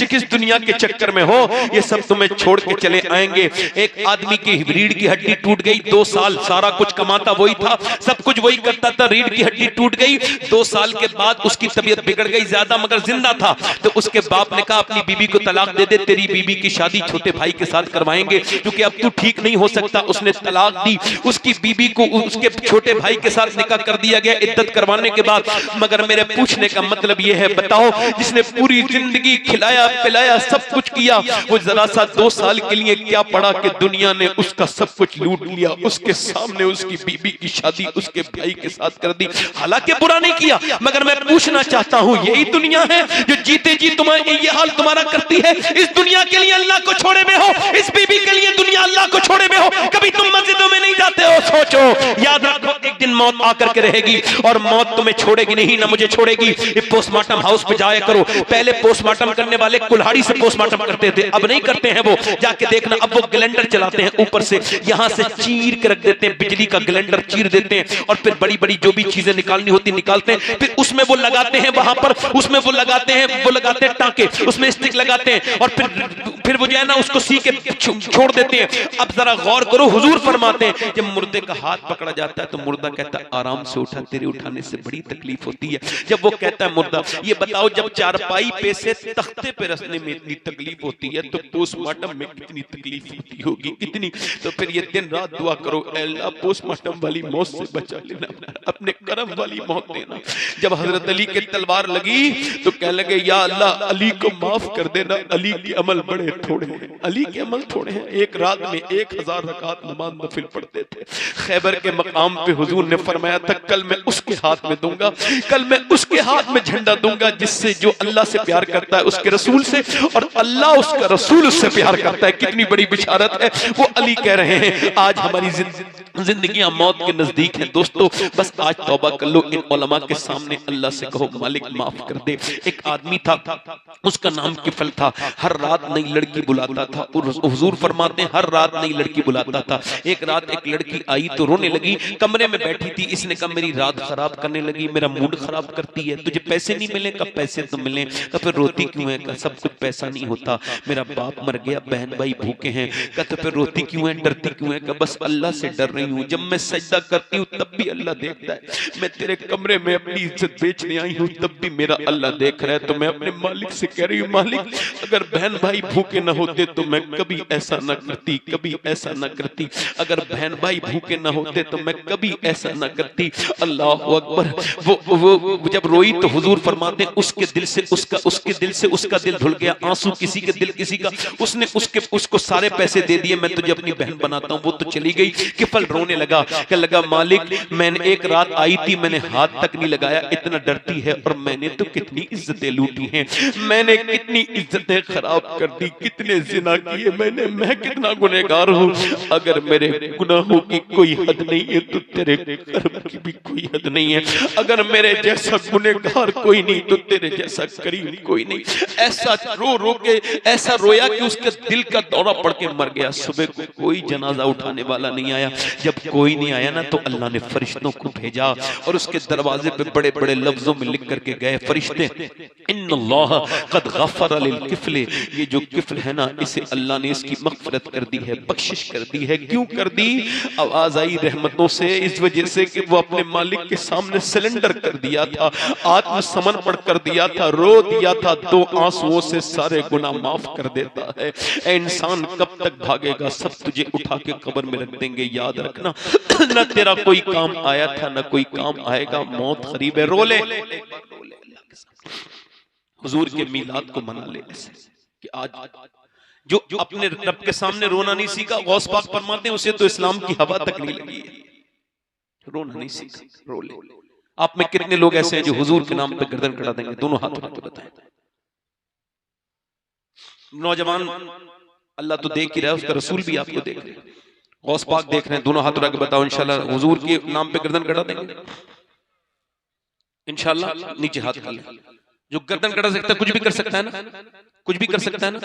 किस दुनिया के चक्कर में हो। ये सब तुम्हें छोड़ के चले आएंगे। एक आदमी की रीढ़ की हड्डी टूट गई, 2 साल सारा कुछ कमाता वही था, सब कुछ वही करता था, रीढ़ की हड्डी टूट गई। 2 साल के बाद उसकी तबीयत बिगड़ गई ज्यादा, मगर जिंदा था। तो उसके बाप ने कहा अपनी बीबी को तलाक दे दे, तेरी बीबी की शादी छोटे भाई के साथ करवाएंगे क्योंकि अब तू ठीक नहीं हो सकता। उसने तलाक दी, उसकी बीबी को उसके छोटे भाई के साथ निकाह कर दिया गया इद्दत करवाने के बाद। मगर मेरे पूछने का मतलब यह है, बताओ जिसने पूरी जिंदगी खिलाया पिलाया सब कुछ किया, वो जरा सा 2 साल के लिए क्या पड़ा कि दुनिया ने उसका सब कुछ लूट लिया, उसके सामने उसकी बीबी की शादी उसके भाई के साथ कर दी। हालांकि बुरा नहीं किया, मगर मैं पूछना चाहता हूं, यही दुनिया है जो जीते जी तुम्हें ये हाल तुम्हारा करती है? इस दुनिया के लिए अल्लाह को छोड़े में हो, इस बीबी के लिए दुनिया अल्लाह को छोड़े में हो, कभी तुम मस्जिदों में नहीं जाते हो। सोचो, याद रखो, एक दिन मौत आकर के रहेगी और मौत तुम्हें छोड़ेगी नहीं, ना मुझे छोड़ेगी। पोस्टमार्टम हाउस पे जाया करो, पहले पोस्टमार्टम करने वाले कुल्हाड़ी से पोस्टमार्टम करते थे, अब नहीं करते हैं वो, जाके देखना अब वो ग्लेंडर चलाते हैं, ऊपर से यहां से चीर के रख देते हैं, बिजली का ग्लेंडर चीर देते हैं और फिर बड़ी बड़ी जो भी चीजें निकालनी होती निकालते हैं, फिर उसमें वो लगाते हैं, वहां पर उसमें वो लगाते हैं टांके, उसमें स्टिक लगाते हैं और फिर वो जो है ना उसको सी के छोड़ देते हैं। अब जरा गौर करो, हुजूर फरमाते हैं जब मुर्दे का हाथ पकड़ा जाता है तो मुर्दा कहता है आराम से उठा, तेरे उठाने से बड़ी तकलीफ होती है। जब वो कहता है मुर्दा, ये बताओ जब चारपाई पे से तख्ते पे रखने में इतनी तकलीफ होती है तो पोस्टमार्टम में कितनी तकलीफ होती होगी, कितनी। तो फिर ये दिन रात दुआ करो, अल्लाह पोस्टमार्टम वाली मौत से बचा लेना, अपने करम वाली मौत देना। जब हजरत अली के तलवार लगी तो कह लगे या अल्लाह अली को माफ कर देना, अली के अमल बड़े थोड़े हैं, अली के अमल थोड़े हैं। एक रात में 1000 रकात नमाज नफिल पढ़ते थे। खैबर के मकाम पे हुजूर ने फरमाया था कल मैं उसके हाथ में दूंगा, कल मैं उसके हाथ में झंडा दूंगा जिससे जो अल्लाह से प्यार करता है, उसके रसूल से, और अल्लाह उसका रसूल उससे प्यार करता है। कितनी बड़ी बिशारत है, वो अली कह रहे हैं। आज हमारी जिंदगियां मौत के नजदीक है दोस्तों, बस आज तौबा कर लो, इन उलमा के सामने अल्लाह से कहो मालिक माफ कर दे। एक आदमी था, उसका नाम किफल था, हर रात नई लड़की बुलाता था और हुजूर फरमाते हैं हर रात नई लड़की बुलाता था। एक रात एक लड़की आई तो रोने लगी, कमरे में बैठी थी, इसने कहा मेरी रात खराब करने लगी, मेरा मूड खराब करती है, तुझे पैसे नहीं मिले? कब पैसे तो मिले। कब फिर रोती क्यों है? कहा सब कुछ पैसा नहीं होता, मेरा बाप मर गया, बहन भाई भूखे हैं। कहते फिर रोती क्यों है, डरती क्यों है? कहा बस अल्लाह से डर रही हूँ, जब मैं सजदा करती हूँ तब भी अल्लाह देखता है, मैं तेरे कमरे में अपनी इज्जत बेचने आई हूँ तब भी मेरा अल्लाह देख रहा है। तो मैं अपने मालिक से कह रही हूँ मालिक अगर बहन भाई भूखे न होते तो मैं कभी ऐसा न करती, कभी ऐसा न करती। अगर बहन भाई भूखे न होते तो मैं कभी ऐसा न करती। अल्लाह अकबर। वो जब रोई तो हुजूर फरमाते उसके दिल से उसका दिल धुल गया, आंसू किसी के दिल किसी का, उसने उसको सारे पैसे दे दिए, मैं तुझे अपनी बहन बनाता हूँ, वो तो चली गई। किफल रोने लगा, कहने लगा मालिक मैंने एक रात आई थी, मैंने हाथ तक नहीं लगाया, इतना डरती है, और मैंने तो कितनी इज्जतें लूटी हैं, मैंने कितनी इज्जतें खराब कर दी, कितने जिना किए मैंने, मैं कितना गुनहगार हूँ। अगर मेरे गुनाहों की कोई हद नहीं है तो तेरे कर्म की भी कोई हद नहीं है। अगर मेरे जैसा गुनहगार कोई नहीं तो तेरे जैसा करीम कोई नहीं। ऐसा रो रो के ऐसा रोया कि उसके दिल का दौरा पड़ के मर गया। सुबह को कोई जनाजा उठाने वाला नहीं आया। जब कोई नहीं आया ना तो अल्लाह ने फरिश्तों को भेजा और उसके दरवाजे पे बड़े बड़े लफ्जों में लिख करके गए फरिश्ते, इन्नल्लाह क़द गफ़र लिल किफ़ल, ये जो किफ़ल है ना इसे अल्लाह ने इसकी मग़फ़िरत कर दी है, बख्शिश कर दी है। क्यों कर दी? आवाज आई रहमतों से, इस वजह से कि वो अपने मालिक के सामने सिलेंडर कर दिया था, आत्मसमर्पण कर दिया था, रो दिया था, 2 आंसुओं से सारे गुनाह माफ कर देता है। ऐ इंसान कब तक भागेगा, सब तुझे उठा के कब्र में रख देंगे, याद रखना। न तेरा कोई काम आया था न कोई काम आएगा, मौत करीब है। रो ले, हुजूर के मीलाद को मना ले ऐसे कि आज जो अपने रब के सामने रोना नहीं सीखा, गौस पाक फरमाते हैं उसे तो इस्लाम की हवा तक नहीं लगी है, रोना नहीं सीखा। रो ले। आप में कितने लोग ऐसे हैं जो हुजूर के नाम पे गर्दन कटा देंगे? दोनों हाथ उठा के बताएं। नौजवान अल्लाह तो देख ही रहा है, उसका रसूल भी आपको देख रहे हैं, गौस पाक देख रहे हैं, दोनों हाथ उठा के बताओ इंशाल्लाह हुजूर के नाम पे गर्दन कटा देंगे इंशाल्लाह। नीचे हाथ कर ले। जो गर्दन कटा सकता है कुछ भी कर सकता है ना, कुछ भी कर सकता है ना।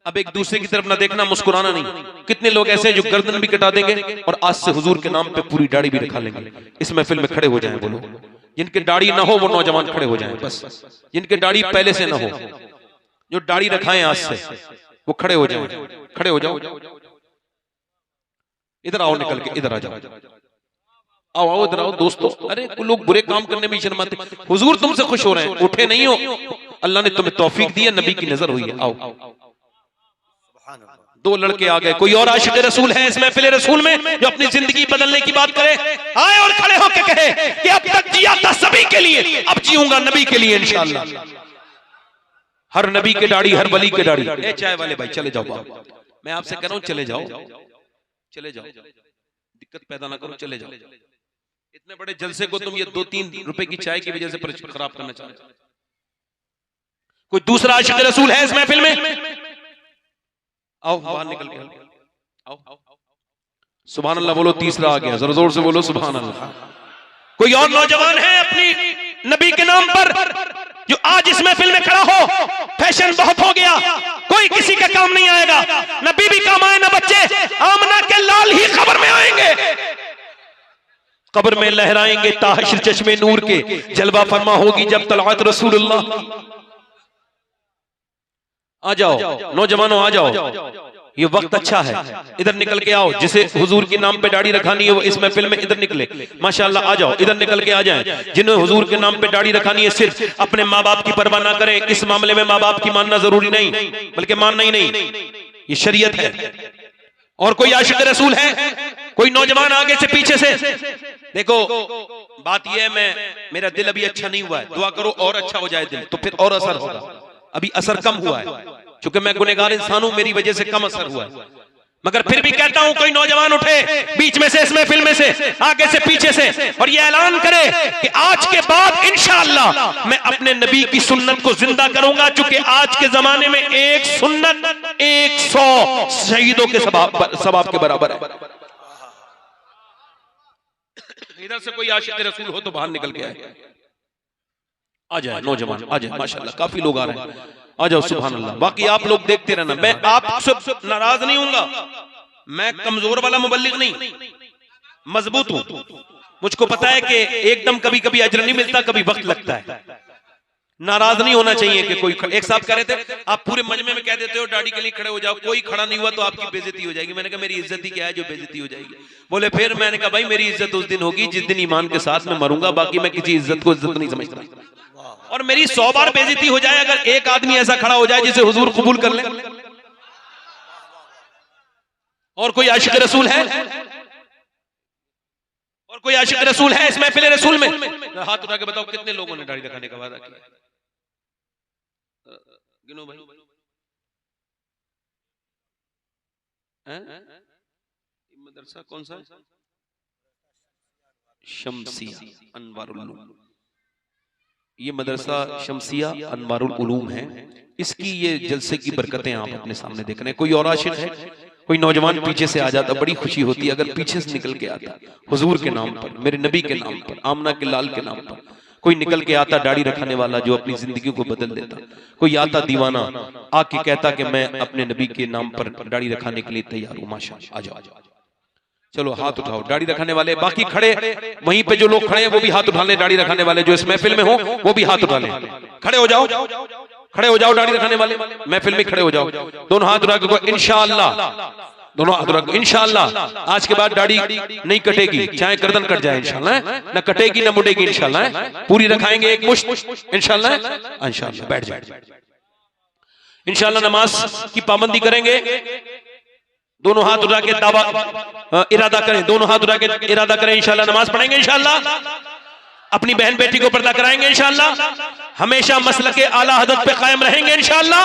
अब एक दूसरे की तरफ ना देखना, मुस्कुराना नहीं। कितने लोग ऐसे हैं जो गर्दन भी कटा देंगे और आज से हुजूर के नाम पे पूरी दाढ़ी भी रखा लेंगे। इस महफिल में खड़े हो जाएं वो लोग, जिनके दाढ़ी ना हो वो नौजवान खड़े हो जाएं बस, जिनके दाढ़ी पहले से ना हो, जो दाढ़ी रखाएं आज से वो खड़े हो जाएं। खड़े हो जाओ, इधर आओ, निकल के इधर आ जाओ, आओ आओ इधर आओ दोस्तों। अरे लोग बुरे काम करने में शर्माते, हुजूर तुमसे खुश हो रहे हैं, उठे नहीं हो, अल्लाह ने तुम्हें तौफीक दी है, नबी की नजर हुई है। आओ। 2 लड़के आ गए, कोई और आशिक रसूल है इस महफिल रसूल में जो अपनी जिंदगी बदलने की बात करे? आए और खड़े होकर कहे कि अब तक जिया था सभी के लिए, अब जीऊंगा नबी के लिए इंशाअल्लाह। हर नबी के दाढ़ी, हर वली के दाढ़ी। ए चाय वाले भाई चले जाओ बाहर, मैं आपसे कह रहा हूं चले जाओ, चले जाओ, दिक्कत पैदा ना करो, चले जाओ। इतने बड़े जलसे को तुम ये 2-3 रुपए की चाय की वजह से खराब करना चाहते हो। कोई दूसरा आशिक रसूल है इस महफिल में? आओ बाहर निकल के आओ। सुभान अल्लाह बोलो, तीसरा आ गया, जोर जोर से बोलो सुभान अल्लाह। कोई और नौजवान है अपनी नबी के नाम पर जो आज इस महफिल में खड़ा हो? फैशन बहुत हो गया, कोई किसी का काम नहीं आएगा, न बीबी काम आए न बच्चे, आमना के लाल ही खबर में आएंगे, कब्र में लहराएंगे ताहशर चश्मे नूर के, जलवा फरमा होगी जब तलअत रसूलुल्लाह। आ जाओ नौजवानों, आ जाओ, ये वक्त अच्छा है, इधर निकल के आओ। जिसे हुजूर के नाम पे दाढ़ी रखानी है वो इस महफिल में इधर निकले, माशाअल्लाह आ जाओ, इधर निकल के आ जाएं। जिन्हें हुजूर के नाम पे दाढ़ी रखानी है सिर्फ अपने माँ बाप की परवाह ना करें। इस मामले में माँ बाप की मानना जरूरी नहीं, बल्कि मानना ही नहीं, ये शरीयत है। और कोई आशिक रसूल है? कोई नौजवान आगे से पीछे से देखो, बात यह है मेरा दिल अभी अच्छा नहीं हुआ है, दुआ करो और अच्छा हो जाए दिल, तो फिर और असर होगा। अभी असर कम हुआ है क्योंकि मैं गुनहगार इंसान हूं, मेरी वजह से कम असर हुआ है। मगर फिर भी कहता हूं कोई नौजवान उठे बीच में से, इस महफिल में से, आगे से पीछे से, और ये ऐलान करे कि आज के बाद इंशाअल्लाह मैं अपने नबी की सुन्नत को जिंदा करूंगा, चूंकि आज के जमाने में एक सुन्नत 100 शहीदों के सवाब के बराबर है। इधर से कोई आशिक रसूल हो तो बाहर निकल के आए, आ जाए नौजवान, आ जाए, माशाल्लाह काफी लोग आ रहे हैं, आ जाओ सुभान अल्लाह। बाकी आप लोग देखते रहना, मैं आप सब नाराज नहीं होऊंगा, मैं कमजोर वाला मुबल्लिग नहीं, मजबूत हूं। मुझको पता है कि एकदम कभी कभी अजर नहीं मिलता, कभी वक्त लगता है। नाराज नहीं होना चाहिए कि कोई, एक साहब कह रहे थे आप पूरे मजमे में कह देते हो दाढ़ी के लिए खड़े हो जाओ, कोई खड़ा नहीं हुआ तो आपकी बेइज्जती हो जाएगी। मैंने कहा मेरी इज्जत ही क्या है जो बेइज्जती हो जाएगी? बोले फिर मैंने कहा भाई मेरी इज्जत उस दिन होगी जिस दिन ईमान के साथ मैं मरूंगा, बाकी मैं किसी इज्जत को इज्जत नहीं समझता। और मेरी 100 बार बेइज्जती हो जाए अगर एक आदमी ऐसा खड़ा हो जाए जिसे हुजूर कबूल कर ले। और कोई आशिक रसूल है? और कोई आशिक रसूल है इस महफिल रसूल में? हाथ उठा के बताओ कितने लोगों ने दाढ़ी रखाने का वादा किया? गिनो भाई। मदरसा कौन सा? शमसिया अनवारुल उलूम। ये मदरसा शमसिया अनवारुल उलूम है। इसकी ये जलसे की बरकतें आप अपने सामने देख रहे हैं। कोई और आशिक है, कोई नौजवान पीछे से आ जाता, बड़ी खुशी होती है अगर पीछे से निकल के आता, हुजूर के नाम पर, मेरे नबी के नाम पर, आमना के लाल के नाम पर कोई निकल के आता, दाढ़ी रखने वाला जो अपनी जिंदगी को बदल देता। कोई आता दीवाना आके कहता कि मैं अपने नबी के नाम पर दाढ़ी रखाने के लिए तैयार हूं, माशाअल्लाह, आ जाओ। चलो हाथ उठाओ दाढ़ी रखने वाले, बाकी खड़े वहीं पे जो लोग खड़े हैं वो भी हाथ उठा लें। दाढ़ी रखने वाले जो इस महफिल में हो वो भी हाथ उठा लें। खड़े हो जाओ, खड़े हो जाओ दाढ़ी रखने वाले, महफिल में खड़े हो जाओ। दोनों हाथ उठा के इंशाअल्लाह, दोनों हाथ उठा इंशाअल्लाह आज के बाद दाढ़ी नहीं कटेगी, चाहे गर्दन कट जाए इंशाअल्लाह, ना कटेगी ना मुड़ेगी इंशाअल्लाह, पूरी रखाएंगे एक मुश्त इंशाअल्लाह। इंशाअल्लाह बैठ जाए, इंशाअल्लाह नमाज की पाबंदी करेंगे। दोनों हाथ उठा के दावा इरादा करें, दोनों हाथ उठा के इरादा करें, इंशाअल्लाह नमाज पढ़ेंगे, इंशाअल्लाह अपनी बहन बेटी को पर्दा कराएंगे, इंशाअल्लाह हमेशा मसलक के आला हदरत पे कायम रहेंगे, इंशाअल्लाह।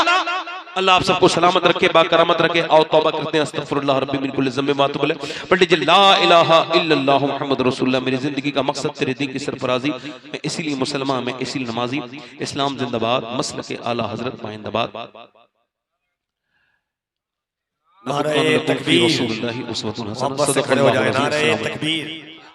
अल्लाह आप सबको सलामत रखे, बाकरामत रखे। आओ तौबा करते हैं, अस्तगफिरुल्लाह रब्बी मिन कुल्लि ज़म्बिन व अतूबु इलैह। पढ़ लीजिए ला इलाहा इल्लल्लाह मुहम्मद रसूलुल्लाह। मेरी जिंदगी का मकसद तेरे दीन की सरफराजी, मैं इसीलिए मुसलमान, मैं इसीलिए नमाजी। इस्लाम जिंदाबाद, मसलक के आला हजरत पाइंदाबाद। नारे तकबीर, मोहब्बत से खड़े हो जाए, नारे तकबीर।